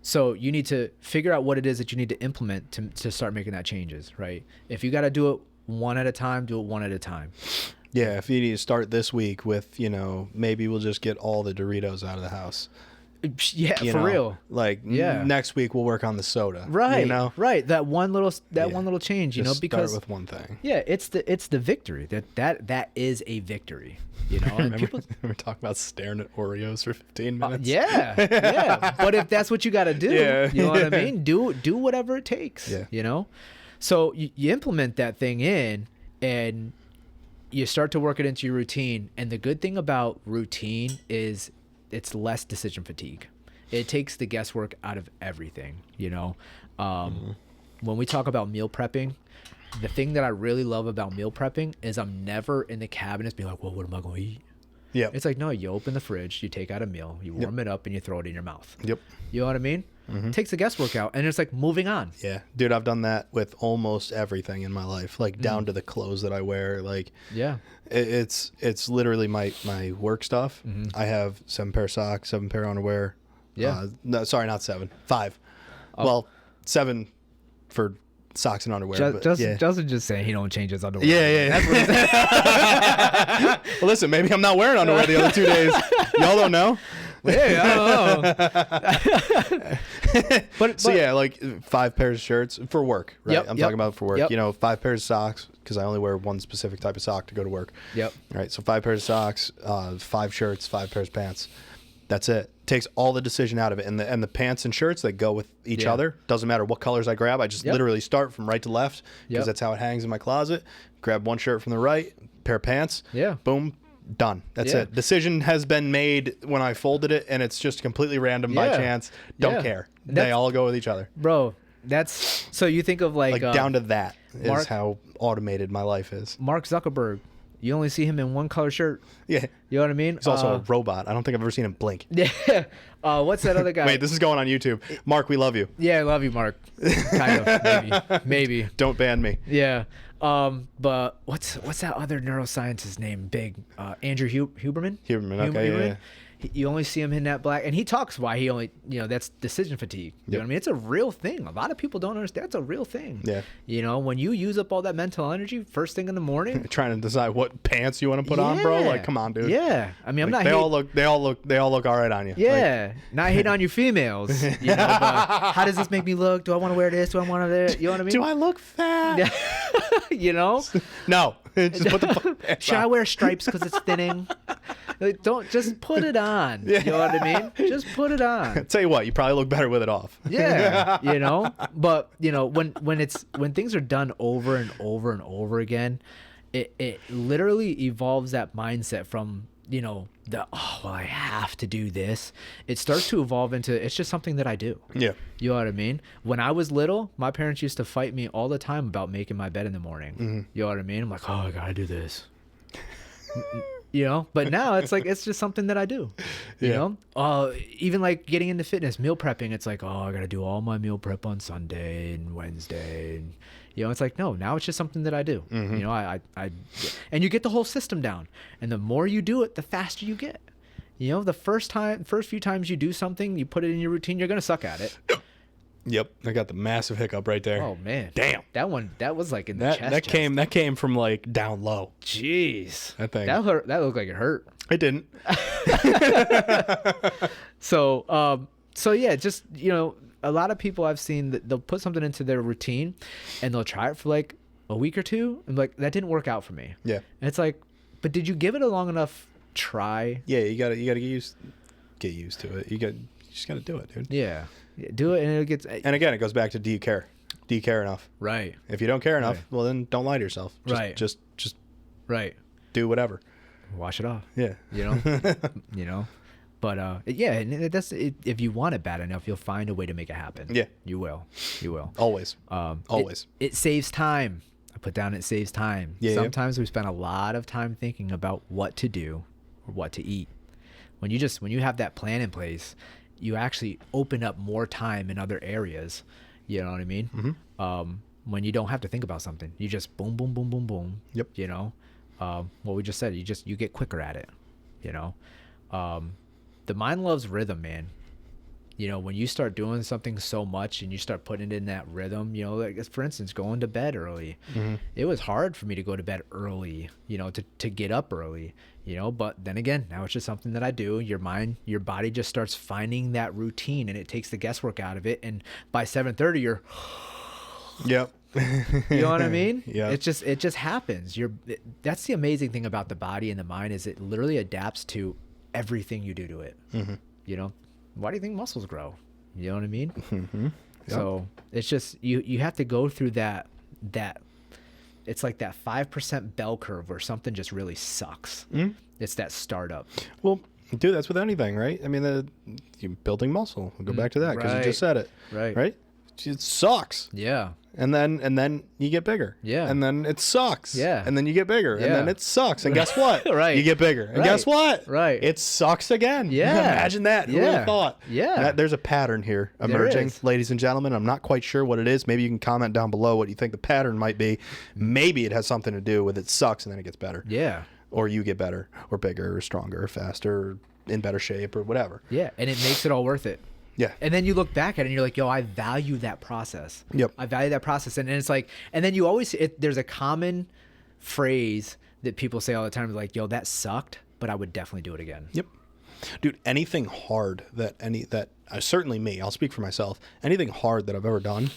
A: So you need to figure out what it is that you need to implement to start making that changes, right? If you got to do it one at a time, do it one at a time.
B: Yeah, if you need to start this week with, maybe we'll just get all the Doritos out of the house.
A: Yeah, for real.
B: Like next week we'll work on the soda.
A: Right. Right. That one little change,
B: Just
A: because
B: start with one thing.
A: yeah, it's the victory. That is a victory. And people
B: Remember talking about staring at Oreos for 15 minutes?
A: yeah. But if that's what you got to do, you know what I mean? Do whatever it takes.
B: Yeah.
A: So you implement that thing in, and you start to work it into your routine. And the good thing about routine is it's less decision fatigue. It takes the guesswork out of everything. When we talk about meal prepping, the thing that I really love about meal prepping is I'm never in the cabinets being like, well, what am I going to eat?
B: Yeah.
A: It's like, no, you open the fridge, you take out a meal, you warm it up, and you throw it in your mouth.
B: Yep.
A: You know what I mean? Takes the guesswork out, and it's like moving on.
B: Yeah. Dude, I've done that with almost everything in my life, like down to the clothes that I wear. Like,
A: Yeah.
B: it's literally my work stuff. I have 7 pair of socks, 7 pair of underwear.
A: Yeah.
B: No, sorry, not 7. 5. Well, 7 for socks and underwear. But
A: Justin just saying he don't change his underwear.
B: Yeah. That's what well, listen, maybe I'm not wearing underwear the other 2 days. Y'all don't know.
A: Yeah, I don't know. but
B: yeah, like 5 pairs of shirts for work, right?
A: Yep,
B: I'm
A: yep,
B: talking about for work.
A: yep.
B: 5 pairs of socks because I only wear one specific type of sock to go to work.
A: Yep.
B: All right, so 5 pairs of socks, 5 shirts, 5 pairs of pants. That's it. Takes all the decision out of it, and the pants and shirts that go with each other. Doesn't matter what colors I grab. I just literally start from right to left because that's how it hangs in my closet. Grab one shirt from the right, pair of pants.
A: Yeah.
B: Boom. Done. That's it. Decision has been made when I folded it, and it's just completely random by chance. Don't care. They all go with each other.
A: Bro, that's so you think of like
B: Down to that is
A: Mark-
B: how automated my life is.
A: Mark Zuckerberg. You only see him in one color shirt.
B: Yeah.
A: You know what I mean?
B: He's also a robot. I don't think I've ever seen him blink.
A: Yeah. What's that other guy?
B: Wait, this is going on YouTube. Mark, we love you.
A: Yeah, I love you, Mark. Kind of, maybe.
B: Don't ban me.
A: Yeah. But what's that other neuroscientist's name? Big Andrew Huberman.
B: Huberman. Okay. Yeah.
A: You only see him in that black, and he talks why he only, that's decision fatigue. You know what I mean? It's a real thing. A lot of people don't understand. It's a real thing.
B: Yeah.
A: When you use up all that mental energy first thing in the morning,
B: Trying to decide what pants you want to put on, bro. Like, come on, dude.
A: Yeah. I mean, I'm not.
B: They all look all right on you.
A: Yeah. Not hate on you females. But how does this make me look? Do I want to wear this? Do I want to wear? You know what I mean?
B: Do I look fat?
A: Yeah.
B: No. Just put the pants
A: Should
B: on.
A: I wear stripes because it's thinning? Like, don't just put it on. You know what I mean? Just put it on.
B: Tell you what, you probably look better with it off.
A: Yeah, you know. But you know, when things are done over and over and over again, it literally evolves that mindset from, you know, I have to do this. It starts to evolve into, it's just something that I do.
B: Yeah.
A: You know what I mean? When I was little, my parents used to fight me all the time about making my bed in the morning.
B: Mm-hmm.
A: You know what I mean? I'm like, oh, I gotta do this. You know, but now it's like, it's just something that I do. You know, even like getting into fitness, meal prepping, it's like, oh, I gotta do all my meal prep on Sunday and Wednesday, and you know, it's like, no, now it's just something that I do.
B: Mm-hmm.
A: You know, I and you get the whole system down, and the more you do it, the faster you get. You know, the first few times you do something, you put it in your routine, you're gonna suck at it.
B: Yep, I got the massive hiccup right there.
A: Oh man,
B: damn,
A: that was like in the chest.
B: That came from like down low.
A: Jeez,
B: that thing
A: that hurt. That looked like it hurt.
B: It didn't.
A: So yeah, just, you know, a lot of people I've seen that they'll put something into their routine, and they'll try it for like a week or two, and like, that didn't work out for me.
B: Yeah,
A: and it's like, but did you give it a long enough try?
B: Yeah, you gotta get used to it. You just gotta do it, dude.
A: Yeah, do it, and it gets.
B: And again, it goes back to, do you care? Do you care enough?
A: Right.
B: If you don't care enough, well then don't lie to yourself. Just
A: right.
B: Do whatever.
A: Wash it off.
B: Yeah.
A: You know. You know. But yeah, and that's it, if you want it bad enough, you'll find a way to make it happen.
B: Yeah.
A: You will.
B: Always. Always.
A: It saves time. I put down, it saves time.
B: Yeah.
A: Sometimes we spend a lot of time thinking about what to do or what to eat. When you have that plan in place, you actually open up more time in other areas. You know what I mean?
B: Mm-hmm.
A: When you don't have to think about something, you just boom, boom, boom, boom, boom.
B: Yep.
A: You know, what we just said, you get quicker at it. You know, the mind loves rhythm, man. You know, when you start doing something so much and you start putting it in that rhythm, you know, like, for instance, going to bed early.
B: Mm-hmm.
A: It was hard for me to go to bed early, you know, to get up early, you know, but then again, now it's just something that I do. Your body just starts finding that routine, and it takes the guesswork out of it. And by 7:30, you're,
B: yep.
A: You know what I mean?
B: Yeah.
A: It just happens. That's the amazing thing about the body and the mind, is it literally adapts to everything you do to it.
B: Mm-hmm.
A: You know, why do you think muscles grow? You know what I mean?
B: Mm-hmm. Yep.
A: So it's just, you have to go through that it's like that 5% bell curve where something just really sucks.
B: Mm-hmm.
A: It's that startup.
B: Well, dude, that's with anything, right? I mean, you're building muscle. We'll go back to that because you just said it.
A: Right.
B: It sucks.
A: Yeah.
B: And then you get bigger.
A: Yeah.
B: And then it sucks.
A: Yeah.
B: And then you get bigger.
A: Yeah.
B: And then it sucks. And guess what?
A: Right.
B: You get bigger. And
A: Right.
B: guess what?
A: Right.
B: It sucks again.
A: Yeah.
B: Imagine that. Who would
A: Yeah.
B: have thought?
A: Yeah.
B: There's a pattern here emerging,
A: is.
B: ladies and gentlemen. I'm not quite sure what it is. Maybe you can comment down below what you think the pattern might be. Maybe it has something to do with it sucks and then it gets better.
A: Yeah.
B: Or you get better or bigger or stronger or faster or in better shape or whatever.
A: Yeah. And it makes it all worth it.
B: Yeah.
A: And then you look back at it and you're like, yo, I value that process.
B: Yep.
A: I value that process. And it's like, and then you always, there's a common phrase that people say all the time, like, yo, that sucked, but I would definitely do it again.
B: Yep. Dude, anything hard certainly me, I'll speak for myself, anything hard that I've ever done,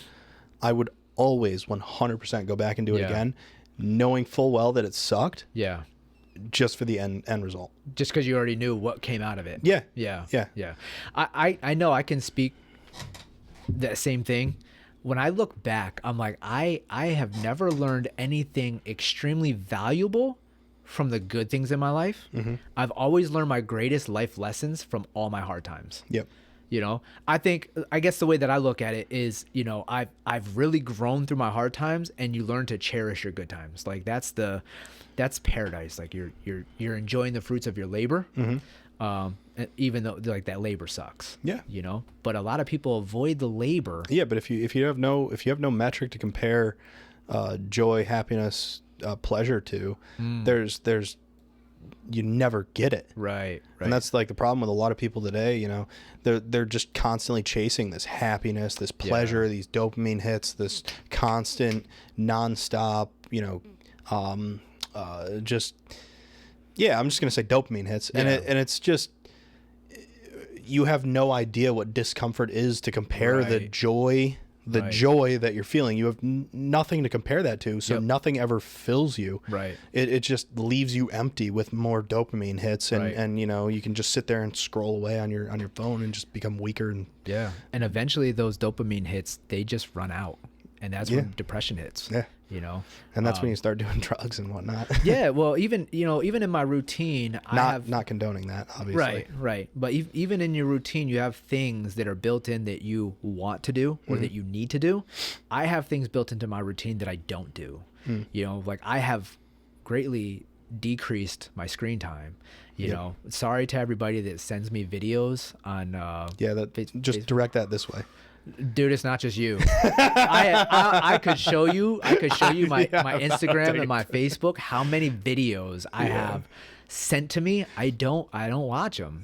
B: I would always 100% go back and do it again, knowing full well that it sucked.
A: Yeah.
B: Just for the end result.
A: Just because you already knew what came out of it.
B: Yeah.
A: Yeah.
B: Yeah.
A: Yeah. I know I can speak that same thing. When I look back, I'm like, I have never learned anything extremely valuable from the good things in my life. Mm-hmm. I've always learned my greatest life lessons from all my hard times.
B: Yep.
A: You know, I guess the way that I look at it is, you know, I've really grown through my hard times, and you learn to cherish your good times. Like that's paradise. Like you're enjoying the fruits of your labor. Mm-hmm. Even though like that labor sucks. Yeah. You know, but a lot of people avoid the labor.
B: Yeah. But if you have no metric to compare, joy, happiness, pleasure to, there's you never get it.
A: Right.
B: And that's like the problem with a lot of people today. You know, they're just constantly chasing this happiness, this pleasure, these dopamine hits, this constant nonstop, you know, I'm just gonna say dopamine hits. And it's just, you have no idea what discomfort is to compare the joy the
A: Right.
B: joy that you're feeling. You have nothing to compare that to, so
A: Yep.
B: nothing ever fills you.
A: Right.
B: It just leaves you empty with more dopamine hits, and
A: Right.
B: and you can just sit there and scroll away on your phone and just become weaker. And
A: Yeah. And eventually those dopamine hits, they just run out. And that's
B: Yeah.
A: when depression hits.
B: Yeah. And that's when you start doing drugs and whatnot.
A: Yeah. Well, even in my routine,
B: not condoning that, obviously.
A: Right. But even in your routine, you have things that are built in that you want to do or that you need to do. I have things built into my routine that I don't do. Like I have greatly decreased my screen time. Sorry to everybody that sends me videos on.
B: Just direct that this way.
A: Dude, it's not just you. I could show you. my Instagram and my Facebook. How many videos I have sent to me? I don't watch them.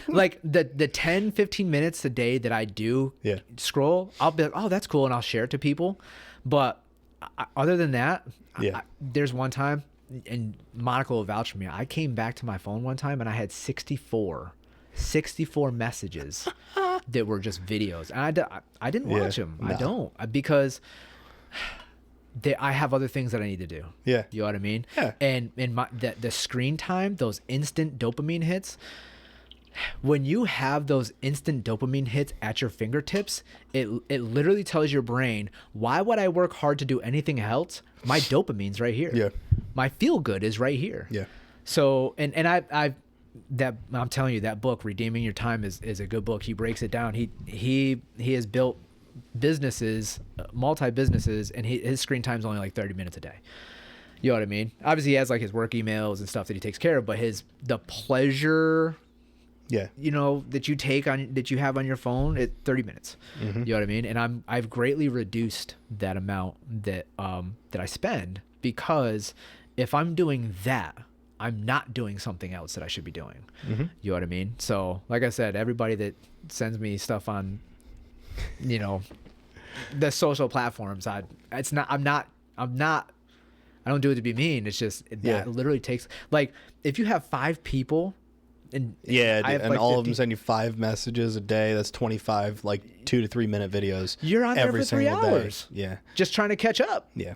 A: Like the 10, 15 minutes a day that I do scroll. I'll be like, oh, that's cool, and I'll share it to people. But other than that, there's one time, and Monica will vouch for me. I came back to my phone one time and I had 64 messages that were just videos. And I didn't watch them. No. I don't, because I have other things that I need to do.
B: Yeah.
A: You know what I mean?
B: Yeah.
A: And the screen time, those instant dopamine hits, when you have those instant dopamine hits at your fingertips, it literally tells your brain, why would I work hard to do anything else? My dopamine's right here.
B: Yeah.
A: My feel good is right here.
B: Yeah.
A: So, and I'm telling you, that book, Redeeming Your Time, is a good book. He breaks it down. He has built businesses, multi-businesses, and his screen time is only like 30 minutes a day. You know what I mean? Obviously, he has like his work emails and stuff that he takes care of, but the pleasure, that you have on your phone, it's 30 minutes. You know what I mean? And I've greatly reduced that amount that I spend, because if I'm doing that, I'm not doing something else that I should be doing. You know what I mean? So, like I said, everybody that sends me stuff on, the social platforms, I don't do it to be mean. It's just that literally takes, like, if you have 5 people, and
B: and all of them send you 5 messages a day, that's 25 like 2 to 3 minute videos.
A: You're on there
B: every
A: for 3
B: single
A: hours.
B: Day. Yeah.
A: Just trying to catch up.
B: Yeah.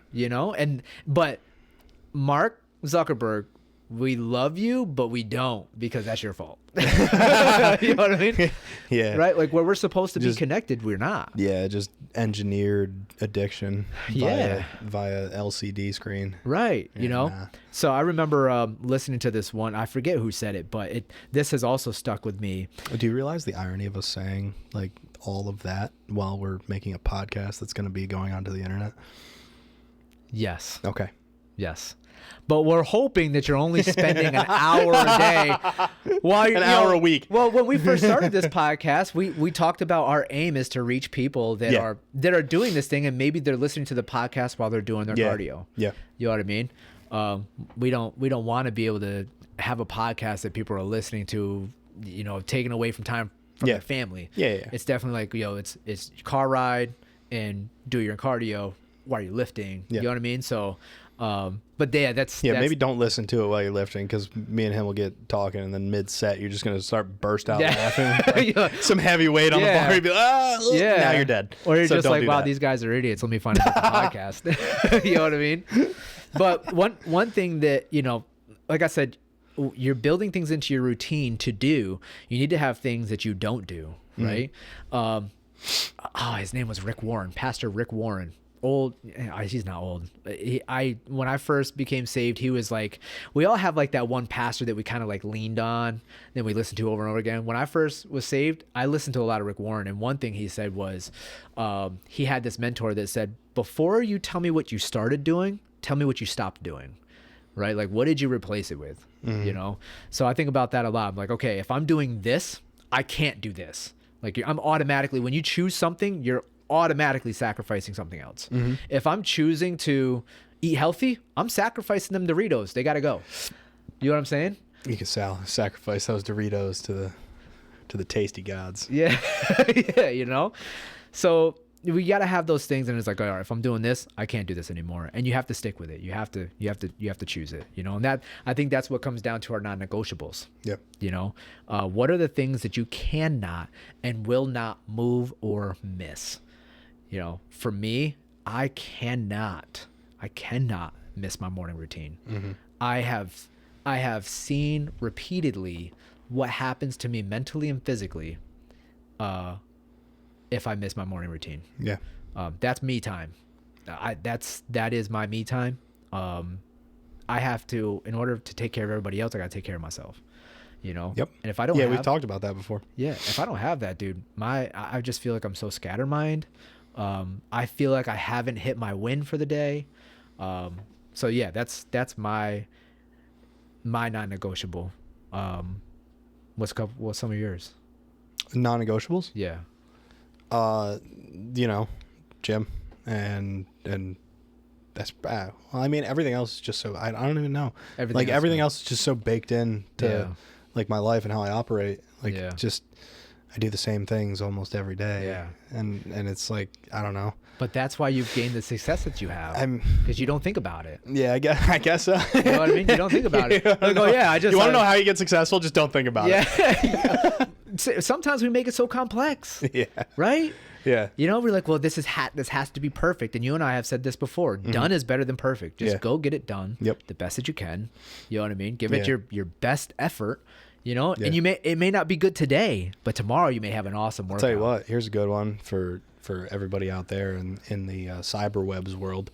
A: But Mark Zuckerberg, we love you, but we don't, because that's your fault. You know what I mean?
B: Yeah.
A: Right? Like, where we're supposed to be connected, we're not.
B: Yeah, just engineered addiction via LCD screen.
A: Right. So I remember listening to this one. I forget who said it, but this has also stuck with me.
B: Do you realize the irony of us saying like all of that while we're making a podcast that's going to be going onto the internet?
A: Yes.
B: Okay.
A: Yes. But we're hoping that you're only spending an hour a day while you're,
B: an hour a week.
A: Well, when we first started this podcast, we talked about our aim is to reach people that are doing this thing, and maybe they're listening to the podcast while they're doing their cardio.
B: Yeah.
A: You know what I mean? We don't want to be able to have a podcast that people are listening to, taking away from time from their family.
B: Yeah.
A: It's definitely like, it's car ride and do your cardio while you're lifting. You know what I mean? So but that's
B: maybe don't listen to it while you're lifting, because me and him will get talking, and then mid-set you're just going to start burst out laughing, like, some heavy weight on the bar, you'd be like, now you're dead.
A: Or you're just like, wow, these guys are idiots, let me find a different podcast. You know what I mean? But one thing that, like I said, you're building things into your routine to do. You need to have things that you don't do, right? His name was Rick Warren, Pastor Rick Warren. Old, he's not old. When I first became saved, he was like, we all have like that one pastor that we kind of like leaned on, then we listened to over and over again. When I first was saved, I listened to a lot of Rick Warren, and one thing he said was, he had this mentor that said, before you tell me what you started doing, tell me what you stopped doing, right? Like, what did you replace it with? So I think about that a lot. I'm like, okay, if I'm doing this, I can't do this. Like, I'm automatically, when you choose something, you're automatically sacrificing something else. If I'm choosing to eat healthy, I'm sacrificing them Doritos. They got to go. You know what I'm saying?
B: You can sacrifice those Doritos to the tasty gods.
A: Yeah. So we got to have those things, and it's like, all right, if I'm doing this, I can't do this anymore, and you have to stick with it. You have to choose it. And that, I think that's what comes down to our non-negotiables.
B: Yep.
A: What are the things that you cannot and will not move or miss? You know, for me, I cannot miss my morning routine.
B: Mm-hmm.
A: I have seen repeatedly what happens to me mentally and physically if I miss my morning routine.
B: Yeah.
A: That's me time. That is my me time. I have to, in order to take care of everybody else, I got to take care of myself, you know?
B: Yep.
A: And if I don't
B: we've talked about that before.
A: Yeah. If I don't have that, dude, I just feel like I'm so scattermined. I feel like I haven't hit my win for the day. So yeah, that's my non-negotiable. What's some of yours?
B: Non-negotiables?
A: Yeah.
B: You know, gym and that's bad. Well, I mean, everything else is just so, I don't even know. Everything else is just so baked in to like my life and how I operate. Like just, I do the same things almost every day.
A: Yeah.
B: And it's like, I don't know.
A: But that's why you've gained the success that you have. Because you don't think about it.
B: Yeah, I guess so.
A: You know what I mean? You don't think about it. Like, oh yeah,
B: you want to know how you get successful? Just don't think about it.
A: Sometimes we make it so complex.
B: Yeah.
A: Right?
B: Yeah.
A: You know, we're like, well, this has to be perfect. And you and I have said this before. Done is better than perfect. Just go get it done.
B: Yep.
A: The best that you can. You know what I mean? Give it your best effort. You know, and it may not be good today, but tomorrow you may have an awesome workout.
B: I'll tell you what, here's a good one for everybody out there in the cyberwebs world.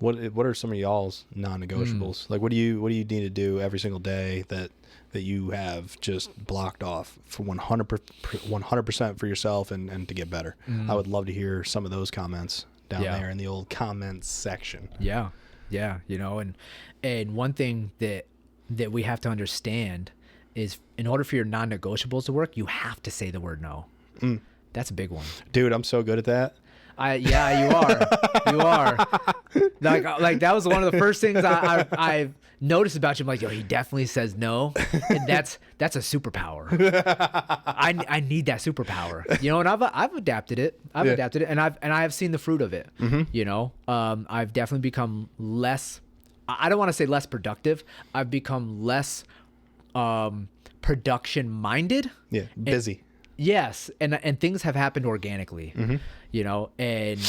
B: What are some of y'all's non-negotiables? Like, what do you need to do every single day that you have just blocked off for 100% for yourself and to get better? I would love to hear some of those comments down there in the old comments section.
A: Yeah. You know, and one thing that we have to understand is, in order for your non-negotiables to work, you have to say the word no. That's a big one.
B: Dude, I'm so good at that.
A: Yeah, you are. You are. Like that was one of the first things I've noticed about you. I'm like, yo, he definitely says no, and that's a superpower. I need that superpower. You know, and I've adapted it. I've adapted it, and I have seen the fruit of it. You know, I've definitely become less. I don't want to say less productive. I've become less production minded.
B: Yeah, busy.
A: Yes, and things have happened organically, you know, and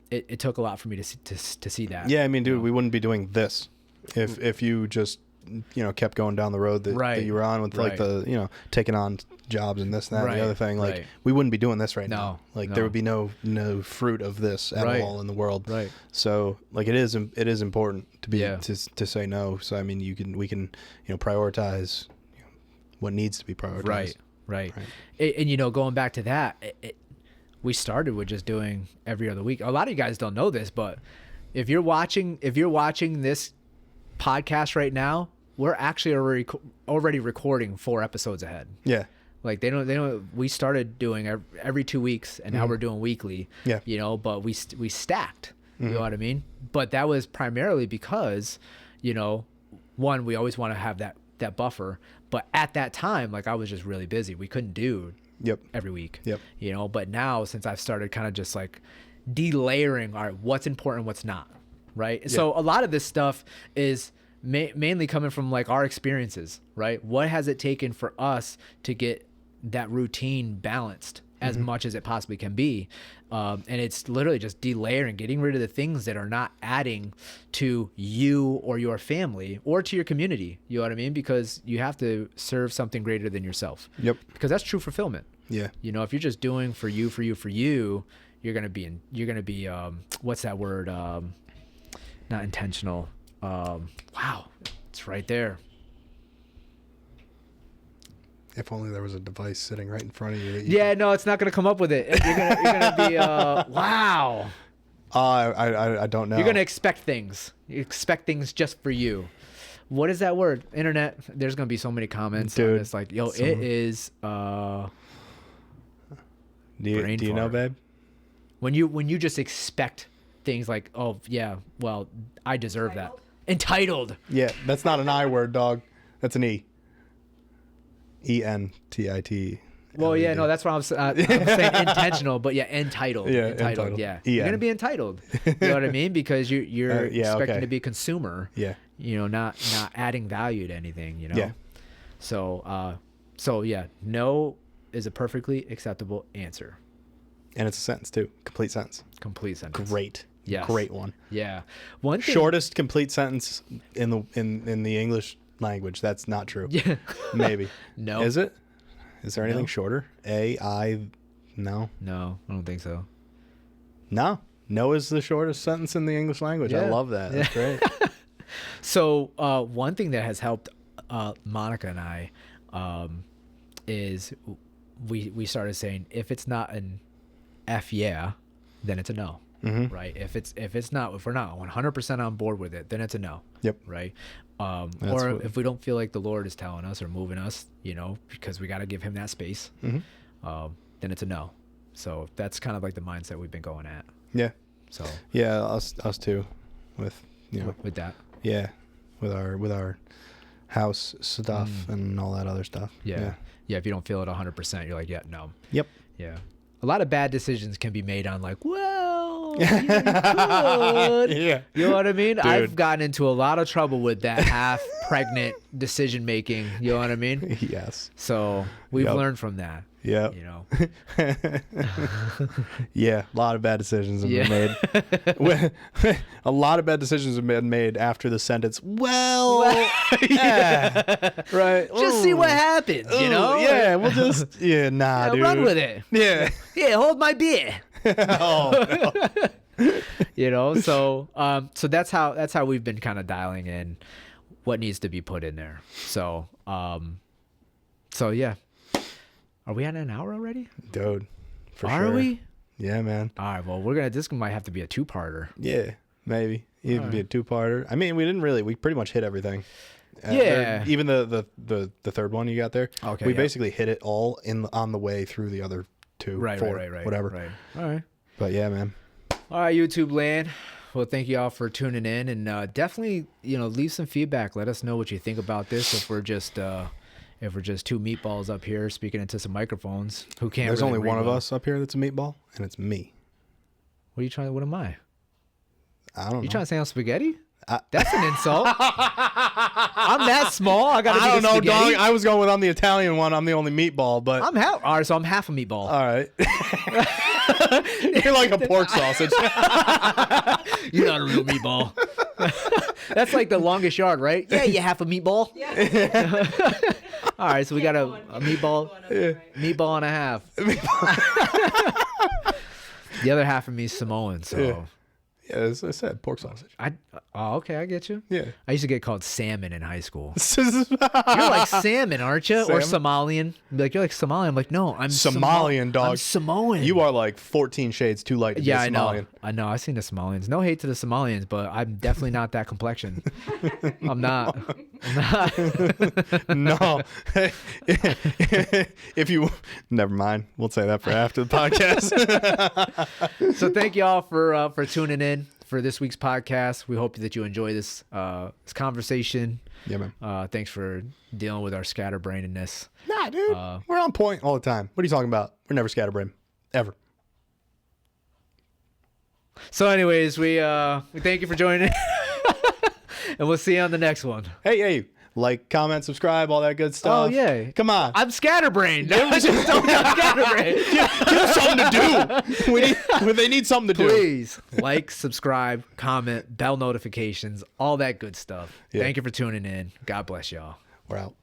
A: it took a lot for me to see that.
B: Yeah, I mean, dude, we wouldn't be doing this if you just, you know, kept going down the road that you were on with like the, you know, taking on jobs and this and that and the other thing. Like we wouldn't be doing this right now. Like there would be no fruit of this at all in the world. Right. So like it is important to be to say no. So I mean, we can you know prioritize what needs to be prioritized.
A: Right. And you know, going back to that, we started with just doing every other week. A lot of you guys don't know this, but if you're watching this podcast right now, we're actually already recording 4 episodes ahead.
B: Yeah.
A: Like they don't. We started doing every 2 weeks, and now we're doing weekly. Yeah. You know, but we stacked. You know what I mean? But that was primarily because, you know, one, we always want to have that buffer. But at that time, like I was just really busy. We couldn't do every week. Yep. You know, but now since I've started kind of just like delayering, all right, what's important, what's not, right? Yep. So a lot of this stuff is mainly coming from like our experiences, right? What has it taken for us to get that routine balanced as much as it possibly can be? And it's literally just delayering, getting rid of the things that are not adding to you or your family or to your community. You know what I mean? Because you have to serve something greater than yourself. Yep. Because that's true fulfillment. Yeah. You know, if you're just doing for you, you're going to be what's that word? Not intentional. Wow. It's right there.
B: If only there was a device sitting right in front of you.
A: No, it's not going to come up with it. You're gonna be wow.
B: I don't know.
A: You're going to expect things. You expect things just for you. What is that word? Internet. There's going to be so many comments. Dude, on this. Like, yo, it is.
B: Do you know, babe?
A: When you just expect things like, oh yeah, well, I deserve that. Entitled.
B: Yeah, that's not an I word, dog. That's an E. ENTIT.
A: Well, yeah, no, that's what I'm saying intentional, but yeah, entitled. Yeah, entitled. Yeah, you're gonna be entitled. You know what I mean? Because you're expecting to be a consumer. Yeah. You know, not adding value to anything. You know. Yeah. So yeah, no is a perfectly acceptable answer.
B: And it's a sentence too. Complete sentence.
A: Complete sentence.
B: Great.
A: Yes.
B: Great one.
A: Yeah. One thing,
B: Shortest complete sentence in the English language. That's not true.
A: Yeah.
B: Maybe.
A: No.
B: Is it? Is there anything
A: No.
B: shorter? No.
A: No, I don't think so.
B: No. No is the shortest sentence in the English language. I
A: Yeah.
B: love that. That's great.
A: So one thing that has helped Monica and I is we started saying if it's not an F yeah, then it's a no.
B: Mm-hmm.
A: Right? If we're not 100% on board with it, then it's a no.
B: Yep.
A: Right?
B: That's
A: Or
B: what-
A: if we don't feel like the Lord is telling us or moving us, because we got to give him that space,
B: Mhm.
A: then it's a no. So that's kind of like the mindset we've been going at.
B: Yeah.
A: So
B: Yeah. Us too. With
A: with that,
B: Yeah. With our house stuff and all that other stuff.
A: yeah. If you don't feel it 100%, you're like, yeah, no.
B: Yep.
A: Yeah. A lot of bad decisions can be made on like, well, you could.
B: Yeah.
A: You know what I mean?
B: Dude.
A: I've gotten into a lot of trouble with that half pregnant decision making. You know what I mean?
B: Yes.
A: So we've
B: Yep.
A: learned from that.
B: Yeah. Yeah. A lot of bad decisions have been made. A lot of bad decisions have been made after the sentence. Well, right.
A: Just see what happens,
B: Yeah. We'll just. Yeah. Nah, dude.
A: Run with it.
B: Yeah.
A: Yeah, hold my beer.
B: Oh. No.
A: So that's how we've been kind of dialing in what needs to be put in there. So yeah. Are we at an hour already?
B: Dude. For
A: Are
B: sure.
A: we?
B: Yeah, man.
A: All right. Well, this might have to be a two-parter.
B: Yeah. Maybe. Even be a two-parter. I mean, we pretty much hit everything.
A: Yeah.
B: Even the third one you got there.
A: Okay,
B: We
A: yeah.
B: basically hit it all on the way through the other two,
A: Right.
B: four,
A: Right.
B: whatever.
A: Right. All right.
B: But yeah, man.
A: All right, YouTube land. Well, thank you all for tuning in, and definitely, leave some feedback. Let us know what you think about this. If we're just two meatballs up here speaking into some microphones, who can't.
B: There's
A: really
B: only one
A: read
B: of
A: well.
B: us up here that's a meatball, and it's me.
A: What are you trying? What am I?
B: I don't know.
A: You trying to say I'm spaghetti? That's an insult. I'm that small. I gotta.
B: I
A: be
B: don't
A: the
B: know,
A: spaghetti?
B: dog. I was going with I'm the Italian one. I'm the only meatball, but
A: I'm half. All right, so I'm half a meatball.
B: all right. You're like a pork sausage.
A: You're not a real meatball. That's like the longest yard, right? Yeah, you half a meatball.
C: Yeah.
A: All right, so we got a meatball,
B: Yeah.
A: meatball and a half. The other half of me is Samoan, so
B: Yeah. Yeah, as I said, pork sausage.
A: okay, I get you.
B: Yeah.
A: I used to get called salmon in high school. You're like salmon, aren't you? Or
B: Salmon?
A: Somalian. Be like, you're like Somalian. I'm like, no, I'm
B: Somalian, dog.
A: I'm Samoan.
B: You are like 14 shades too light to
A: Yeah,
B: be
A: I know.
B: Somalian.
A: I know. I've seen the Somalians. No hate to the Somalians, but I'm definitely not that complexion. I'm not.
B: No. If you never mind, we'll say that for after the podcast.
A: So thank you all for tuning in for this week's podcast. We hope that you enjoy this conversation.
B: Yeah, man.
A: Thanks for dealing with our scatterbrainedness.
B: Nah, dude. We're on point all the time. What are you talking about? We're never scatterbrained. Ever.
A: So anyways, we thank you for joining and we'll see you on the next one.
B: Hey. Like, comment, subscribe, all that good stuff.
A: Oh, yeah.
B: Come on.
A: I'm scatterbrained. I just don't have scatterbrained.
B: Give them something to do. They need something to do.
A: Please like, subscribe, comment, bell notifications, all that good stuff.
B: Yeah.
A: Thank you for tuning in. God bless y'all.
B: We're out.